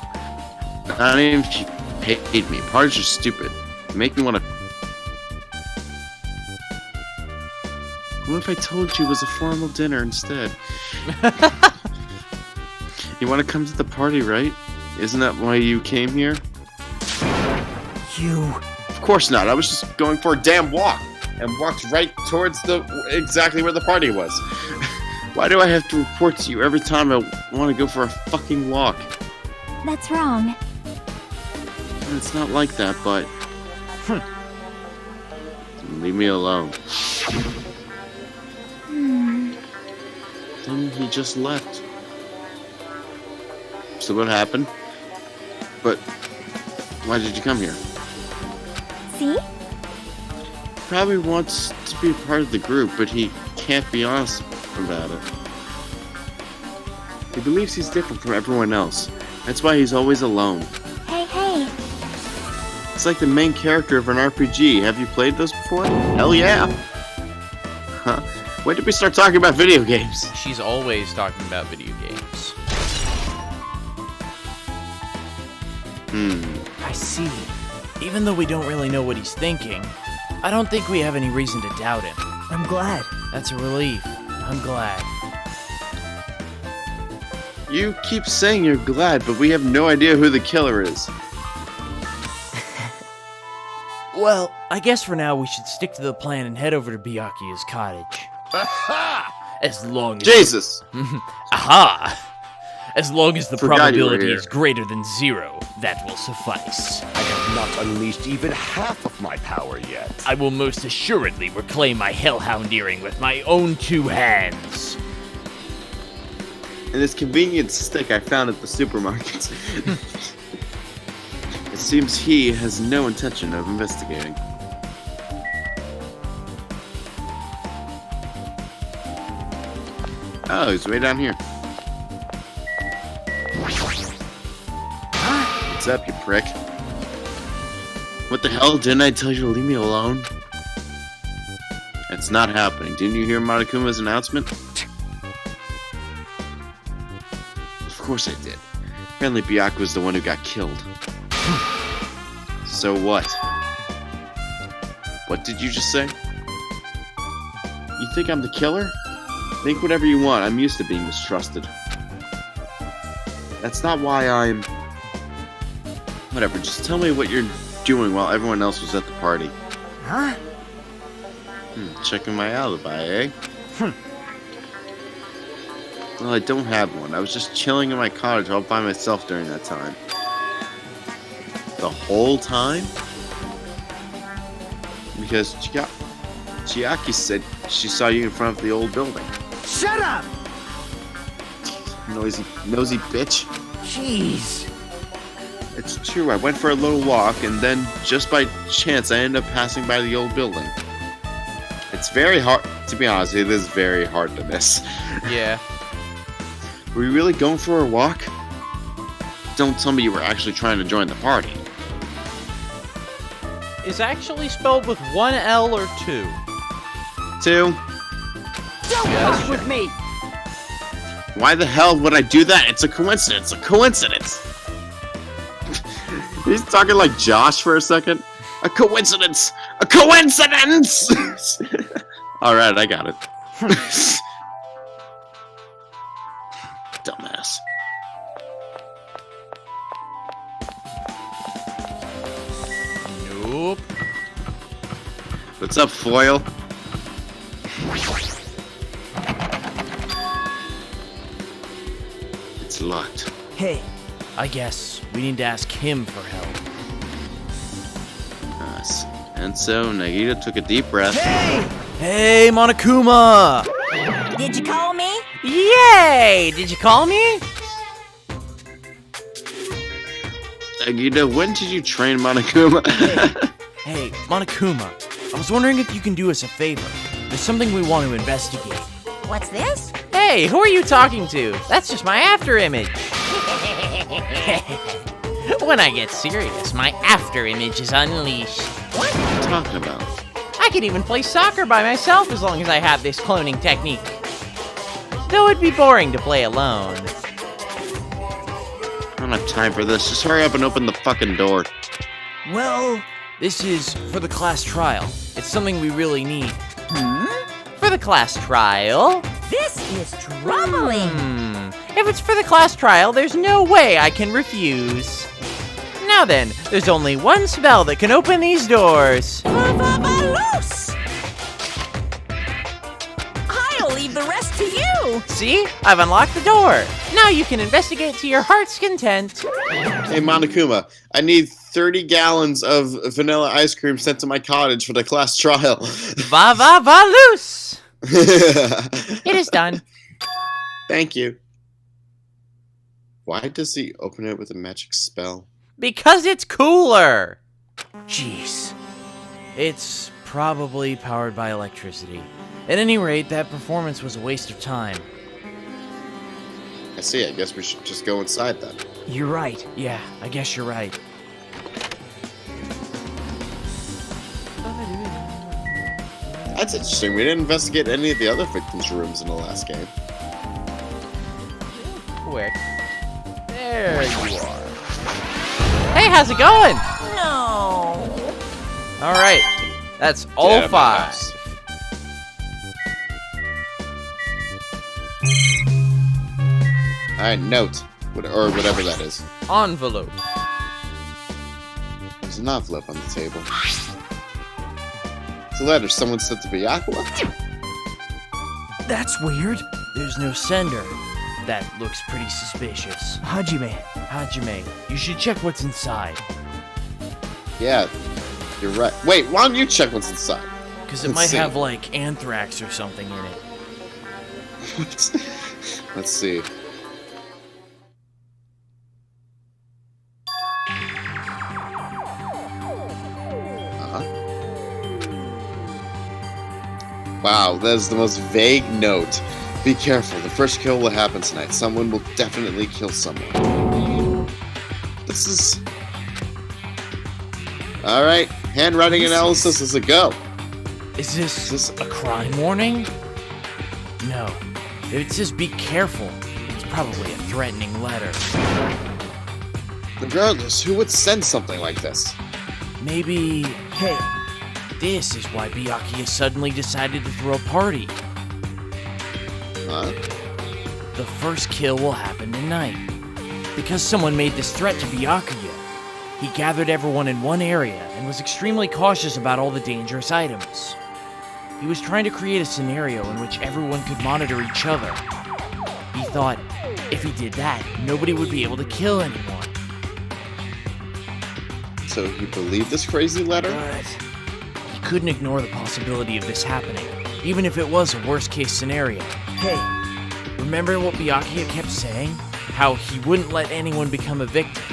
Not even if you paid me. Parties are stupid. They make me want to... What if I told you it was a formal dinner instead? You want to come to the party, right? Isn't that why you came here? You... Of course not. I was just going for a damn walk. And walked right towards exactly where the party was. Why do I have to report to you every time I want to go for a fucking walk? That's wrong. It's not like that, but... Leave me alone. Then he just left. So what happened? But why did you come here? See? Probably wants to be a part of the group, but he can't be honest about it. He believes he's different from everyone else. That's why he's always alone. Hey, hey. It's like the main character of an RPG. Have you played those before? Hell yeah! Huh? When did we start talking about video games? She's always talking about video games. I see. Even though we don't really know what he's thinking, I don't think we have any reason to doubt him. I'm glad. That's a relief. I'm glad. You keep saying you're glad, but we have no idea who the killer is. Well, I guess for now we should stick to the plan and head over to Byakuya's cottage. As long as... Jesus! Aha! As long as the Forgot you were probability here. is greater than 0, that will suffice. I have not unleashed even half of my power yet. I will most assuredly reclaim my Hellhound Earring with my own 2 hands. And this convenient stick I found at the supermarket. It seems he has no intention of investigating. Oh, he's way down here. What's up, you prick? What the hell? Didn't I tell you to leave me alone? It's not happening. Didn't you hear Monokuma's announcement? Of course I did. Apparently Byaku was the one who got killed. So what? What did you just say? You think I'm the killer? Think whatever you want. I'm used to being mistrusted. That's not why I'm... Whatever, just tell me what you're doing while everyone else was at the party. Huh? Checking my alibi, eh? Well, I don't have one. I was just chilling in my cottage all by myself during that time. The whole time? Because Chiaki said she saw you in front of the old building. Shut up! Nosy bitch. Jeez. It's true, I went for a little walk, and then, just by chance, I ended up passing by the old building. It's very hard, to be honest, it is very hard to miss. Yeah. Were you really going for a walk? Don't tell me you were actually trying to join the party. Is actually spelled with 1 L or 2? 2. Don't Yes, fuck with me! Why the hell would I do that? It's a coincidence, a coincidence! He's talking like Josh for a second. A coincidence! A coincidence! Alright, I got it. Dumbass. Nope. What's up, Foil? It's locked. Hey, I guess we need to ask him for help. Us. And so Nagita took a deep breath. Hey, Monokuma! Did you call me? Yay! Did you call me? Nagita, when did you train Monokuma? Hey, Monokuma, I was wondering if you can do us a favor. There's something we want to investigate. What's this? Hey, who are you talking to? That's just my after image. When I get serious, my after image is unleashed. What are you talking about? I could even play soccer by myself as long as I have this cloning technique. Though it'd be boring to play alone. I don't have time for this. Just hurry up and open the fucking door. Well, this is for the class trial. It's something we really need. For the class trial? This is troubling. If it's for the class trial, there's no way I can refuse. Now then, there's only one spell that can open these doors. Loose! I'll leave the rest to you. See? I've unlocked the door. Now you can investigate to your heart's content. Hey, Monokuma, I need 30 gallons of vanilla ice cream sent to my cottage for the class trial. Loose! It is done. Thank you. Why does he open it with a magic spell? Because it's cooler. Jeez. It's probably powered by electricity. At any rate, that performance was a waste of time. I see. I guess we should just go inside then. you're right. Yeah, I guess you're right. That's interesting. We didn't investigate any of the other victims' rooms in the last game. Quick. There you are. Hey, how's it going? No. All right. That's Get all out of my 5. house. Alright, note. Or whatever that is. Envelope. There's an envelope on the table. It's a letter someone sent to Byakuya? That's weird. There's no sender. That looks pretty suspicious. Hajime, Hajime, you should check what's inside. Yeah, you're right. Wait, why don't you check what's inside? Because it Let's might see. have, like, anthrax or something in it. Let's see. Wow, that is the most vague note. Be careful, the first kill will happen tonight. Someone will definitely kill someone. This is... Alright, handwriting analysis is a go. Is this a crime warning? No. It says be careful. It's probably a threatening letter. Regardless, who would send something like this? Maybe... hey, this is why Byakuya suddenly decided to throw a party. Huh? The first kill will happen tonight. Because someone made this threat to Byakuya, he gathered everyone in one area and was extremely cautious about all the dangerous items. He was trying to create a scenario in which everyone could monitor each other. He thought, if he did that, nobody would be able to kill anyone. So he believed this crazy letter? He couldn't ignore the possibility of this happening, even if it was a worst-case scenario. hey, Remember what Byakuya kept saying? How he wouldn't let anyone become a victim.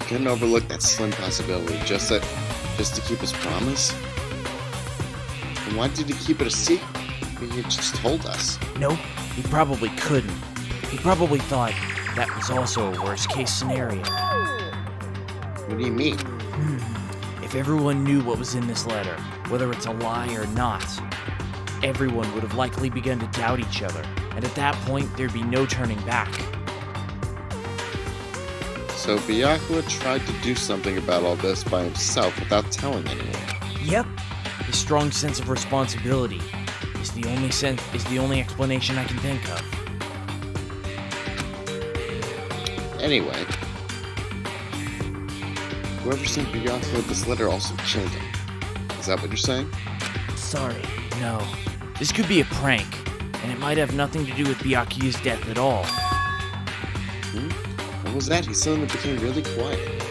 Couldn't overlook that slim possibility just to keep his promise? And why did he keep it a secret? I mean, he just told us. Nope, he probably couldn't. He probably thought that was also a worst-case scenario. What do you mean? If everyone knew what was in this letter, whether it's a lie or not, everyone would have likely begun to doubt each other, and at that point, there'd be no turning back. So Byakuya tried to do something about all this by himself without telling anyone. yep. His strong sense of responsibility is the only explanation I can think of. Anyway, whoever sent Byakuya this letter also killed him. Is that what you're saying? Sorry, no. This could be a prank, and it might have nothing to do with Byakuya's death at all. What was that? He suddenly became really quiet.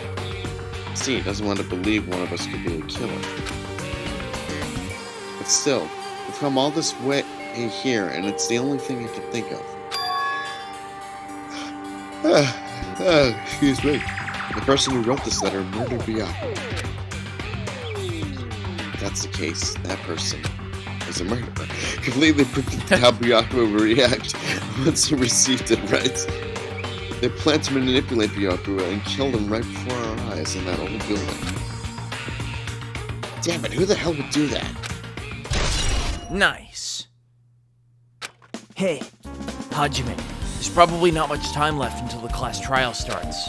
See, he doesn't want to believe one of us could be the killer. But still, we've come all this way here, and it's the only thing I can think of. Excuse me. The person who wrote this letter murdered Byakuya. If that's the case, that person is a murderer. Completely predicted how Byakuya would react once he received it, right? They planned to manipulate Byakuya and killed him right before our eyes in that old building. Damn it, who the hell would do that? Nice. Hey, Hajime, there's probably not much time left until the class trial starts.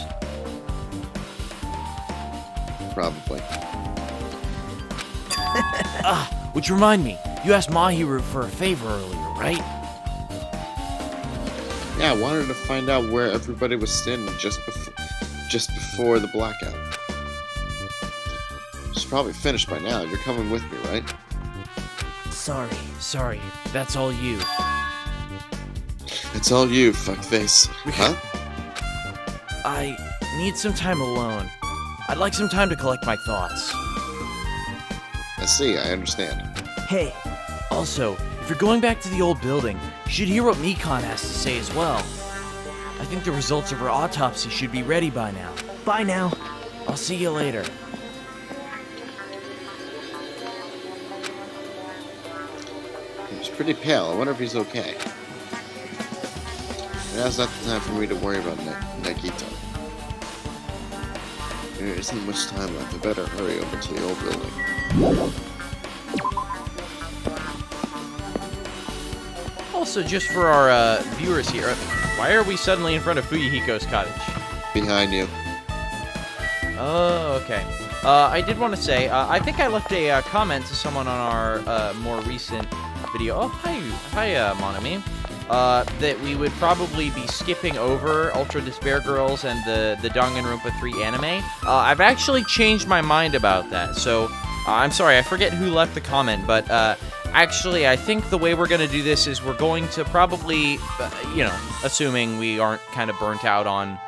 Probably. Which remind me, you asked Mahiru for a favor earlier, right? Yeah, I wanted to find out where everybody was standing just before the blackout. She's probably finished by now. You're coming with me, right? Sorry, that's all you. It's all you, fuckface. Huh? I need some time alone. I'd like some time to collect my thoughts. I see, I understand. Hey, also, if you're going back to the old building, you should hear what Mikan has to say as well. I think the results of her autopsy should be ready by now. Bye now. I'll see you later. He's pretty pale. I wonder if he's okay. Now's not the time for me to worry about Nagito. There isn't much time left. I better hurry over to the old building. Also, just for our viewers here, why are we suddenly in front of Fuyuhiko's cottage? Behind you. Oh, okay. I did want to say, I think I left a comment to someone on our more recent video. Oh, hi, Monami. That we would probably be skipping over Ultra Despair Girls and the Danganronpa 3 anime. I've actually changed my mind about that, so I'm sorry, I forget who left the comment, but actually, I think the way we're going to do this is we're going to probably, assuming we aren't kind of burnt out on,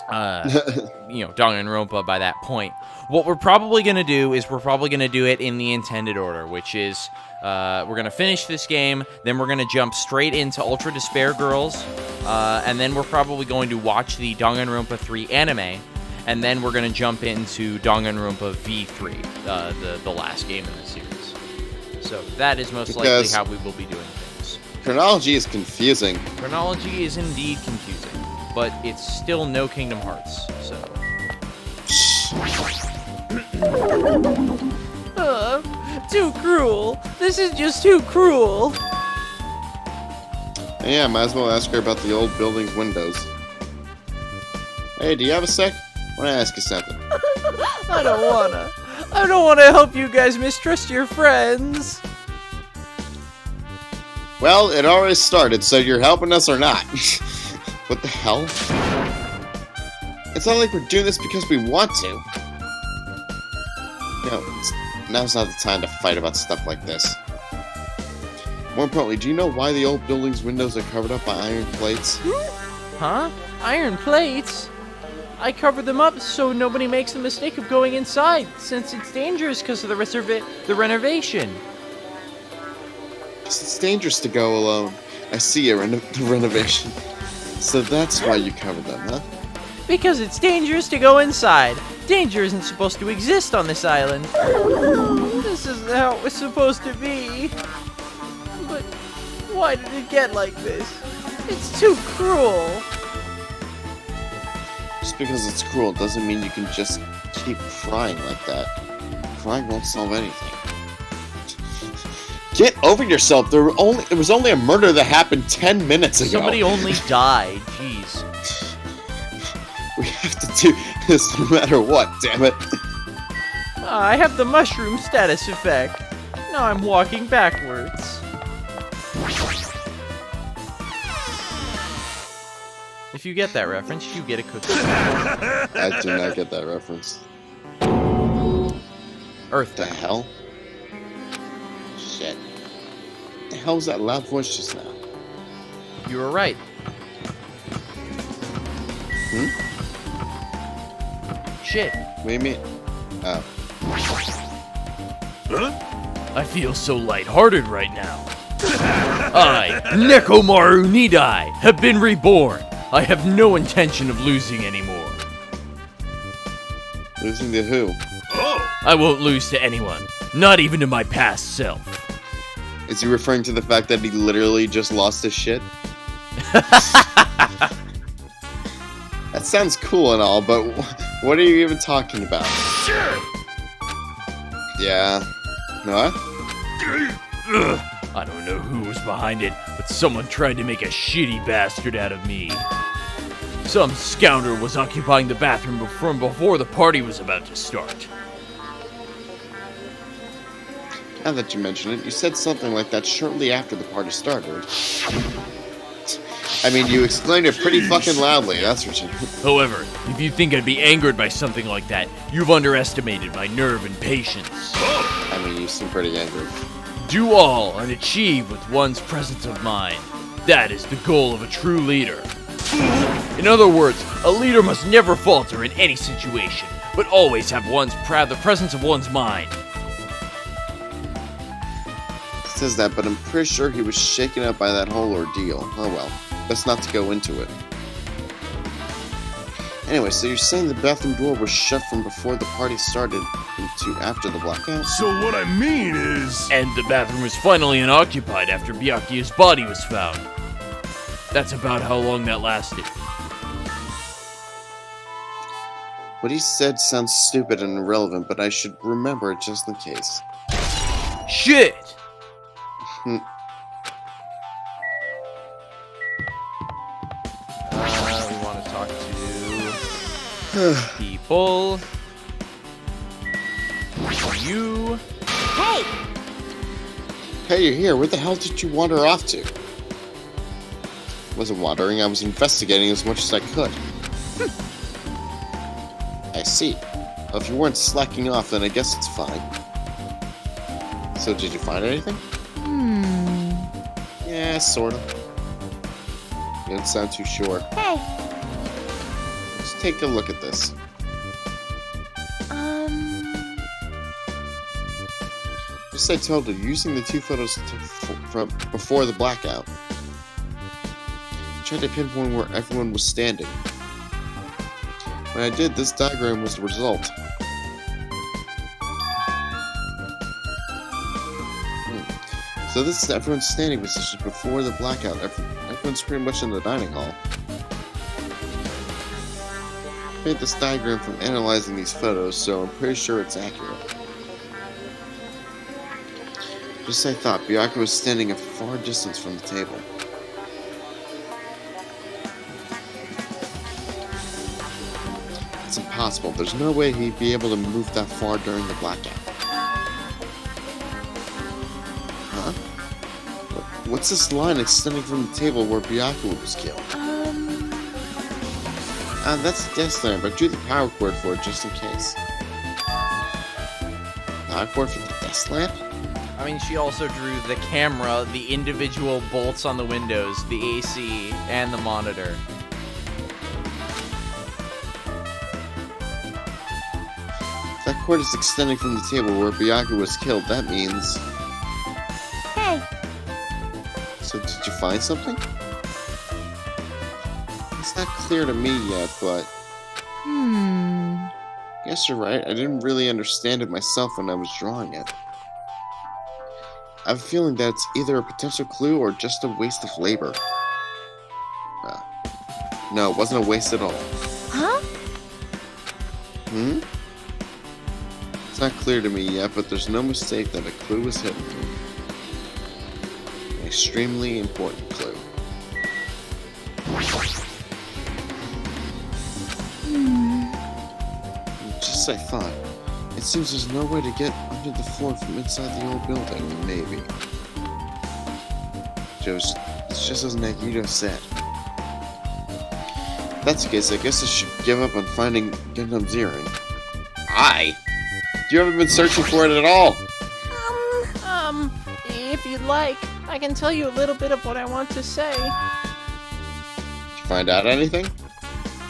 Danganronpa by that point, what we're probably going to do is we're probably going to do it in the intended order, which is we're going to finish this game, then we're going to jump straight into Ultra Despair Girls, and then we're probably going to watch the Danganronpa 3 anime, and then we're going to jump into Danganronpa V3, the last game in the series. So that is most likely how we will be doing things. Chronology is confusing. Chronology is indeed confusing, but it's still no Kingdom Hearts, so... Too cruel. This is just too cruel. Yeah, might as well ask her about the old building's windows. Hey, do you have a sec? I want to ask you something. I don't wanna help you guys mistrust your friends. Well, it already started, so you're helping us or not? What the hell? It's not like we're doing this because we want to. Now's not the time to fight about stuff like this. More importantly, do you know why the old building's windows are covered up by iron plates? Huh? Iron plates? I covered them up so nobody makes the mistake of going inside, since it's dangerous because of the renovation. It's dangerous to go alone. I see the renovation. So that's why you covered them, huh? Because it's dangerous to go inside. Danger isn't supposed to exist on this island. This isn't how it was supposed to be. But why did it get like this? It's too cruel. Just because it's cruel doesn't mean you can just keep crying like that. Crying won't solve anything. Get over yourself. There was only a murder that happened 10 minutes ago. Somebody only died. Jeez. We have to do this no matter what, damn it. I have the mushroom status effect. Now I'm walking backwards. If you get that reference, you get a cookie. I do not get that reference. Earth. The hell? Shit. What the hell was that loud voice just now? You were right. Shit. What do you mean? Oh. I feel so lighthearted right now. I, Nekomaru Nidai, have been reborn. I have no intention of losing anymore. Losing to who? I won't lose to anyone, not even to my past self. Is he referring to the fact that he literally just lost his shit? That sounds cool and all, but what are you even talking about? Sure. Yeah. What? I don't know who was behind it, but someone tried to make a shitty bastard out of me. Some scoundrel was occupying the bathroom from before the party was about to start. Now that you mention it, you said something like that shortly after the party started. I mean, you exclaimed it pretty fucking loudly, that's for sure. However, if you think I'd be angered by something like that, you've underestimated my nerve and patience. I mean, you seem pretty angry. Do all and achieve with one's presence of mind. That is the goal of a true leader. In other words, a leader must never falter in any situation, but always have the presence of one's mind. It says that, but I'm pretty sure he was shaken up by that whole ordeal. Oh well, best not to go into it. Anyway, so you're saying the bathroom door was shut from before the party started to after the blackout? So what I mean is... And the bathroom was finally unoccupied after Byakuya's body was found. That's about how long that lasted. What he said sounds stupid and irrelevant, but I should remember it just in case. Shit! We want to talk to people. You. Hey! Hey, you're here. Where the hell did you wander off to? I wasn't wandering, I was investigating as much as I could. I see. Well, if you weren't slacking off, then I guess it's fine. So, did you find anything? Yeah, sorta. You don't sound too sure. Hey, Let's take a look at this. Just I told you, using the two photos from before the blackout, I tried to pinpoint where everyone was standing. When I did, this diagram was the result. So this is everyone's standing position before the blackout. Everyone's pretty much in the dining hall. I made this diagram from analyzing these photos, so I'm pretty sure it's accurate. Just as I thought, Byakuya was standing a far distance from the table. It's impossible. There's no way he'd be able to move that far during the blackout. Huh? What's this line extending from the table where Byakuya was killed? That's the desk lamp. I drew the power cord for it just in case. Power cord for the desk lamp? I mean, she also drew the camera, the individual bolts on the windows, the AC, and the monitor. If that cord is extending from the table where Byakuya was killed, that means... hey, So did you find something? It's not clear to me yet, but... Guess you're right. I didn't really understand it myself when I was drawing it. I have a feeling that it's either a potential clue or just a waste of labor. No, it wasn't a waste at all. huh? It's not clear to me yet, but there's no mistake that a clue was hidden. An extremely important clue. Just as I thought. It seems there's no way to get under the floor from inside the old building, maybe. It's just as Nagito said. If that's the case, I guess I should give up on finding Gundam's earring. You haven't been searching for it at all! If you'd like, I can tell you a little bit of what I want to say. Did you find out anything?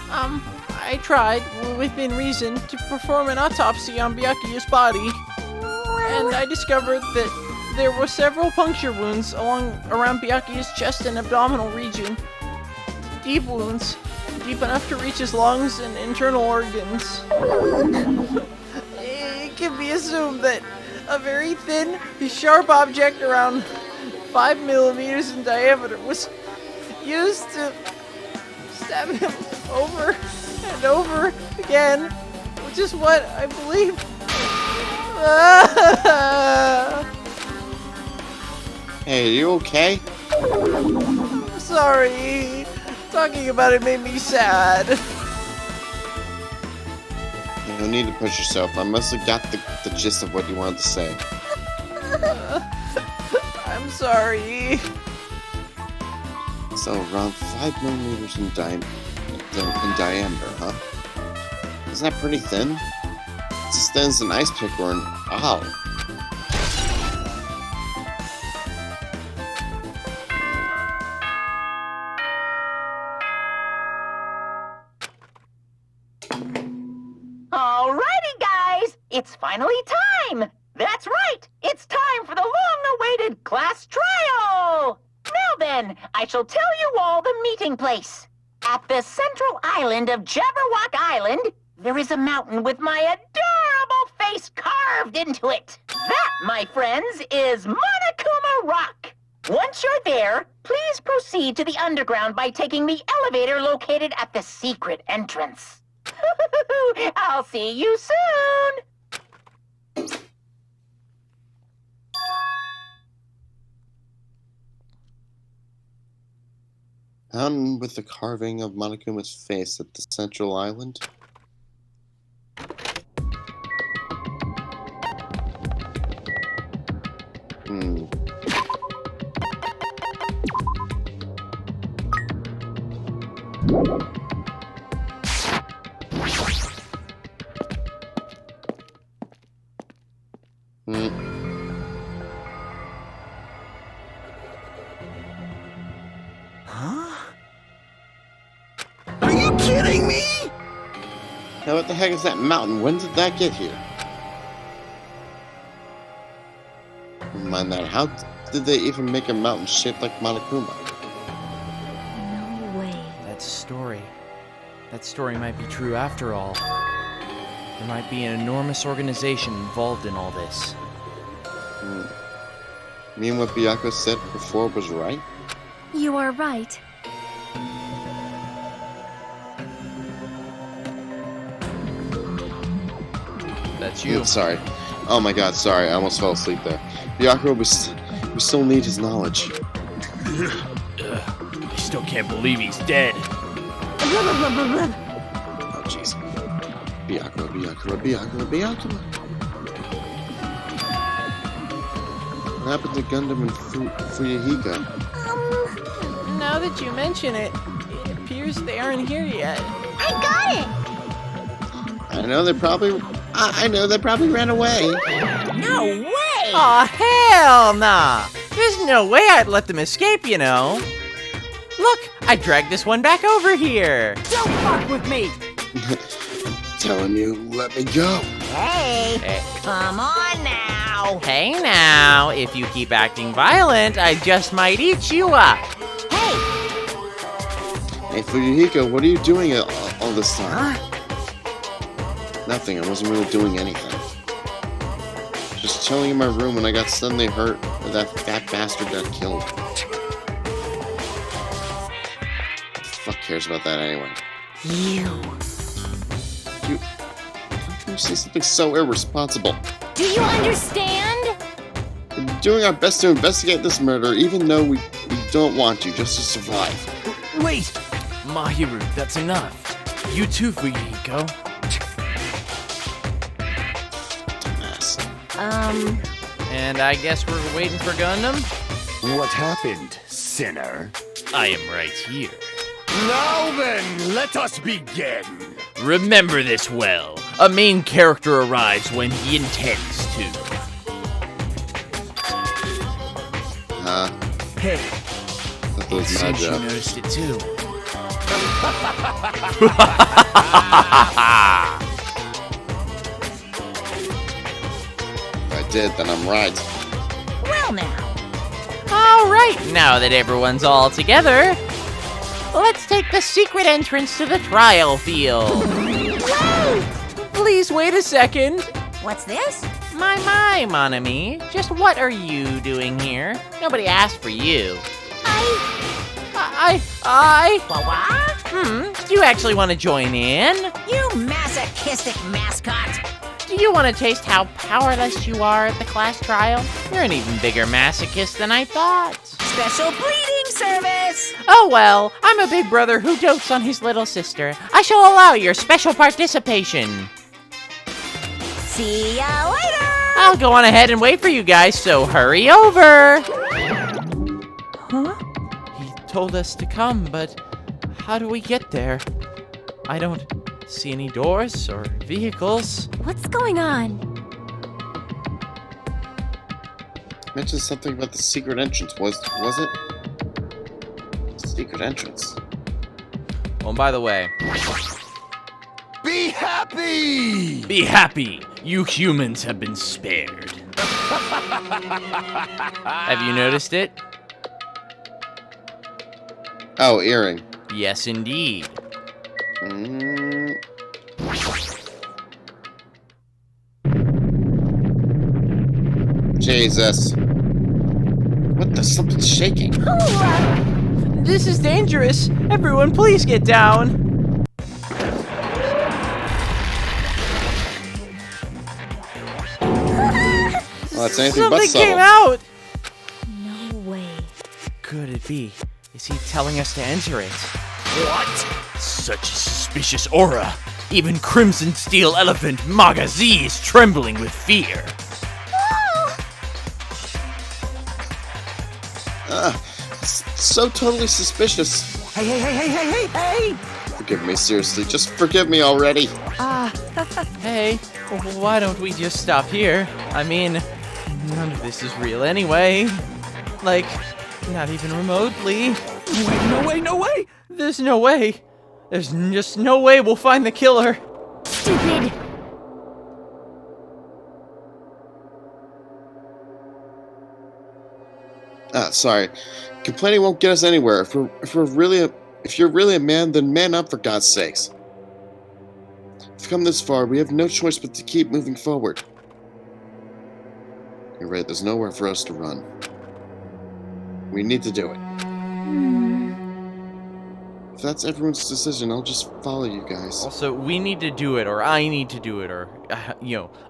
I tried, within reason, to perform an autopsy on Byakuya's body. And I discovered that there were several puncture wounds around Byakuya's chest and abdominal region. Deep wounds, deep enough to reach his lungs and internal organs. It can be assumed that a very thin, sharp object around 5 millimeters in diameter was used to stab him over and over again, which is what I believe. Hey, are you okay? Sorry. Talking about it made me sad. You don't need to push yourself. I must have got the gist of what you wanted to say. I'm sorry. So around 5 millimeters in diameter, huh? Isn't that pretty thin? It's as thin as an ice pick or an owl. Alrighty, guys! It's finally time! That's right! It's time for the long-awaited class trial! Now then, I shall tell you all the meeting place. At the central island of Jabberwock Island, there is a mountain with my adorable face carved into it. That, my friends, is Monokuma Rock. Once you're there, please proceed to the underground by taking the elevator located at the secret entrance. I'll see you soon! Mountain with the carving of Monokuma's face at the central island. Are you kidding me? Now what the heck is that mountain? When did that get here? Never mind that. How did they even make a mountain shaped like Monokuma? No way. That's a story. That story might be true after all. There might be an enormous organization involved in all this. You mean what Byakuya said before was right? You are right. That's you. Sorry. Oh my god, sorry. I almost fell asleep there. Byakuya, we still need his knowledge. I still can't believe he's dead. Oh jeez. Byakuya. What happened to Gundam and Fuyahiko? Now that you mention it, it appears they aren't here yet. I got it! I know they probably ran away. No way! Aw, hell nah! There's no way I'd let them escape, you know. Look, I dragged this one back over here. Don't fuck with me! Telling you, let me go. Hey, come on now! Hey now, if you keep acting violent, I just might eat you up. Hey! Hey, Fuyahiko, what are you doing all this time? Nothing, I wasn't really doing anything. Just chilling in my room when I got suddenly hurt or that fat bastard got killed. Who the fuck cares about that anyway? You say something so irresponsible. Do you understand? We're doing our best to investigate this murder, even though we don't want to, just to survive. Wait! Mahiru, that's enough. You too, Fuyahiko. And I guess we're waiting for Gundam? What happened, sinner? I am right here. Now then, let us begin. Remember this well. A main character arrives when he intends to. Hey, That was my Since you job. noticed it too. If I did, then I'm right. Well now. Alright, now that everyone's all together, let's take the secret entrance to the trial field. Please wait a second. What's this? My, mon ami. Just what are you doing here? Nobody asked for you. I... Do you actually want to join in? You masochistic mascot. Do you want to taste how powerless you are at the class trial? You're an even bigger masochist than I thought. Special bleeding service. Oh well, I'm a big brother who dotes on his little sister. I shall allow your special participation. See ya later. I'll go on ahead and wait for you guys, so hurry over. Huh? He told us to come, but how do we get there? I don't see any doors or vehicles. What's going on? Mentioned something about the secret entrance. Was it? Secret entrance. Oh, and by the way, Be happy! be happy. You humans have been spared. Have you noticed it? Oh, earring. Yes, indeed. Jesus. What the? Something's shaking. This is dangerous. Everyone, please get down. Well, that's anything but Something came subtle. out. No way. Could it be? Is he telling us to enter it? What? Such a suspicious aura. Even Crimson Steel Elephant Magazi is trembling with fear. So totally suspicious. Hey! Forgive me, seriously. Just forgive me already. Hey, why don't we just stop here? I mean, none of this is real anyway. Like, not even remotely. No way! There's no way. There's just no way we'll find the killer. Stupid. Sorry. Complaining won't get us anywhere. If you're really a man, then man up, for God's sakes. We've come this far. We have no choice but to keep moving forward. You're right. There's nowhere for us to run. We need to do it. If that's everyone's decision, I'll just follow you guys. Also, we need to do it, or I need to do it, or,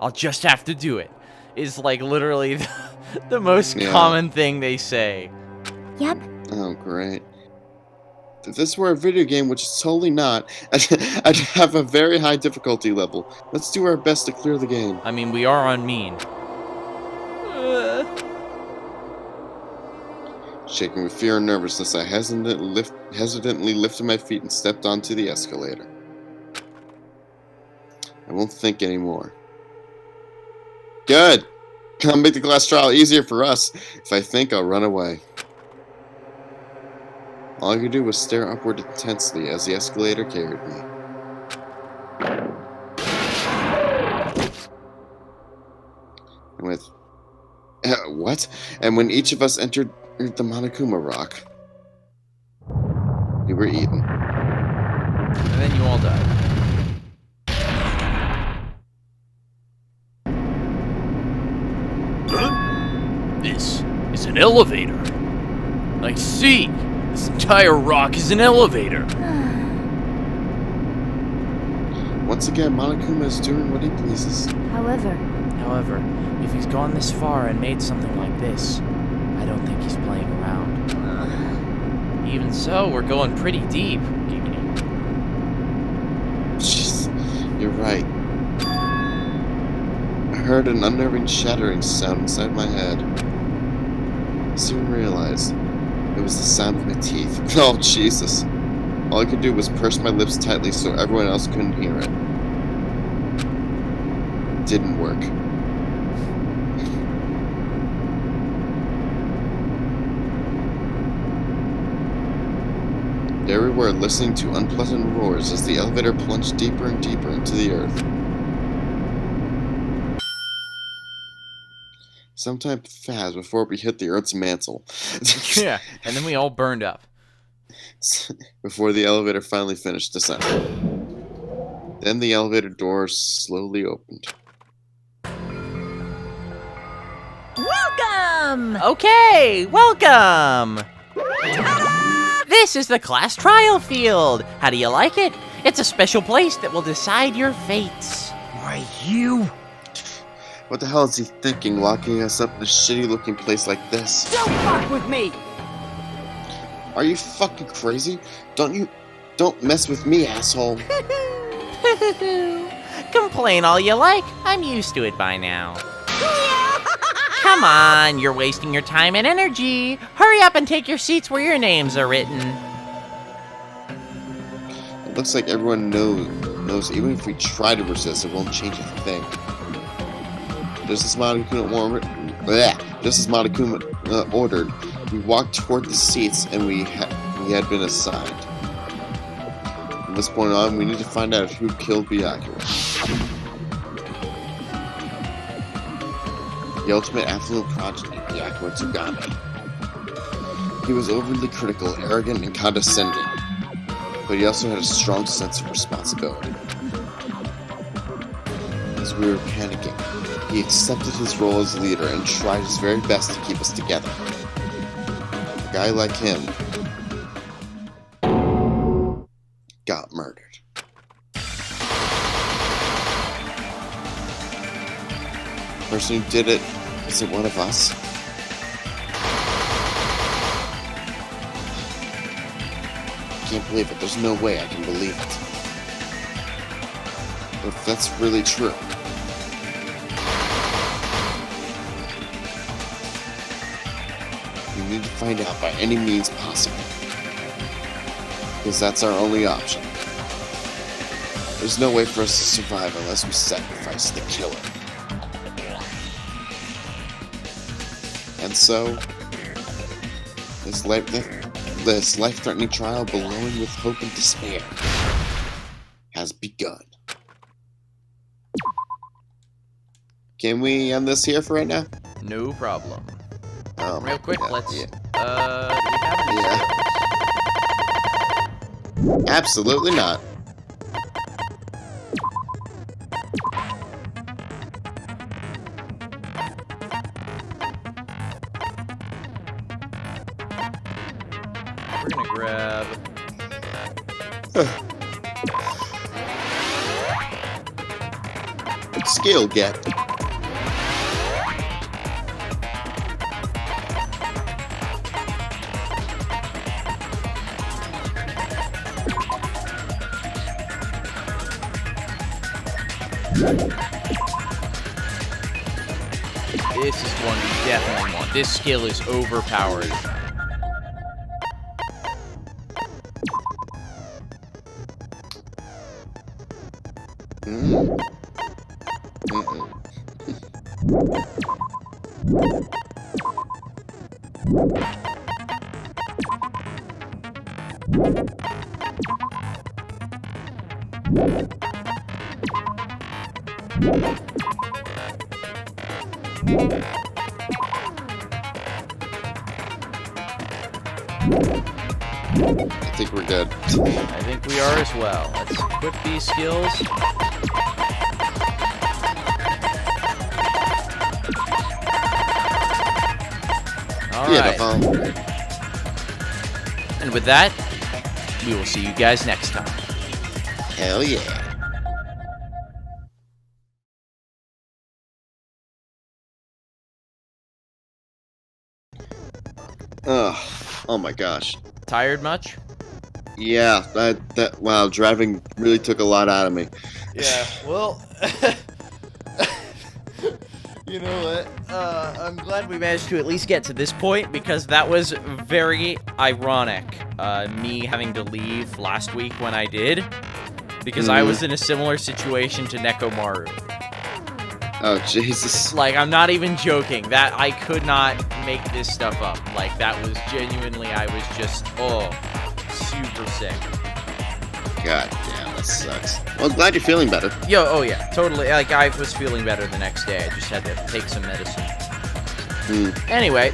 I'll just have to do it. Is like literally the most common thing they say. Yep. Oh, great. If this were a video game, which it's totally not, I'd have a very high difficulty level. Let's do our best to clear the game. I mean, we are on mean. Shaking with fear and nervousness, I hesitantly lifted my feet and stepped onto the escalator. I won't think anymore. Good! I'll make the class trial easier for us. If I think, I'll run away. All I could do was stare upward intensely as the escalator carried me. And with... what? And when each of us entered the Monokuma Rock, we were eaten. And then you all died. This is an elevator. I see. This entire rock is an elevator. Once again, Monokuma is doing what he pleases. However, if he's gone this far and made something like this, I don't think he's playing around. Even so, we're going pretty deep. Jeez, you're right. heard an unnerving shattering sound inside my head. I soon realized it was the sound of my teeth. Oh, Jesus. All I could do was purse my lips tightly so everyone else couldn't hear it. It didn't work. There we were, listening to unpleasant roars as the elevator plunged deeper and deeper into the earth. Sometime fast before we hit the Earth's mantle. Yeah, and then we all burned up. Before the elevator finally finished descending. Then the elevator doors slowly opened. Welcome! Okay, welcome! This is the class trial field. How do you like it? It's a special place that will decide your fates. Why, you? What the hell is he thinking, locking us up in a shitty-looking place like this? Don't fuck with me! Are you fucking crazy? Don't mess with me, asshole. Complain all you like. I'm used to it by now. Come on, you're wasting your time and energy. Hurry up and take your seats where your names are written. It looks like everyone knows even if we try to resist, it won't change a thing. Just as Monokuma ordered, we walked toward the seats and we had been assigned. From this point on, we need to find out who killed Byakuya. The ultimate affluent progeny, Byakuya Tsugami. He was overly critical, arrogant, and condescending, but he also had a strong sense of responsibility. As we were panicking, he accepted his role as leader and tried his very best to keep us together. A guy like him got murdered. The person who did it, is it one of us? I can't believe it. There's no way I can believe it. But if that's really true, we need to find out by any means possible. Because that's our only option. There's no way for us to survive unless we sacrifice the killer. And so, this life-threatening trial glowing with hope and despair has begun. Can we end this here for right now? No problem. Real quick, let's... Yeah. Do we have any skills? Absolutely not. We're gonna grab... Skill get. This is one we definitely want. This skill is overpowered. I think we're good. I think we are as well. Let's equip these skills. Alright. And with that, we will see you guys next time. Hell yeah. Oh my gosh. Tired much? Yeah, wow, driving really took a lot out of me. Yeah, well... You know what? I'm glad we managed to at least get to this point because that was very ironic. Me having to leave last week when I did, because I was in a similar situation to Nekomaru. Oh, Jesus. Like, I'm not even joking. That I could not make this stuff up. Like, that was genuinely, I was just, super sick. God damn, that sucks. Well, glad you're feeling better. Oh yeah, totally. Like, I was feeling better the next day. I just had to take some medicine. Anyway,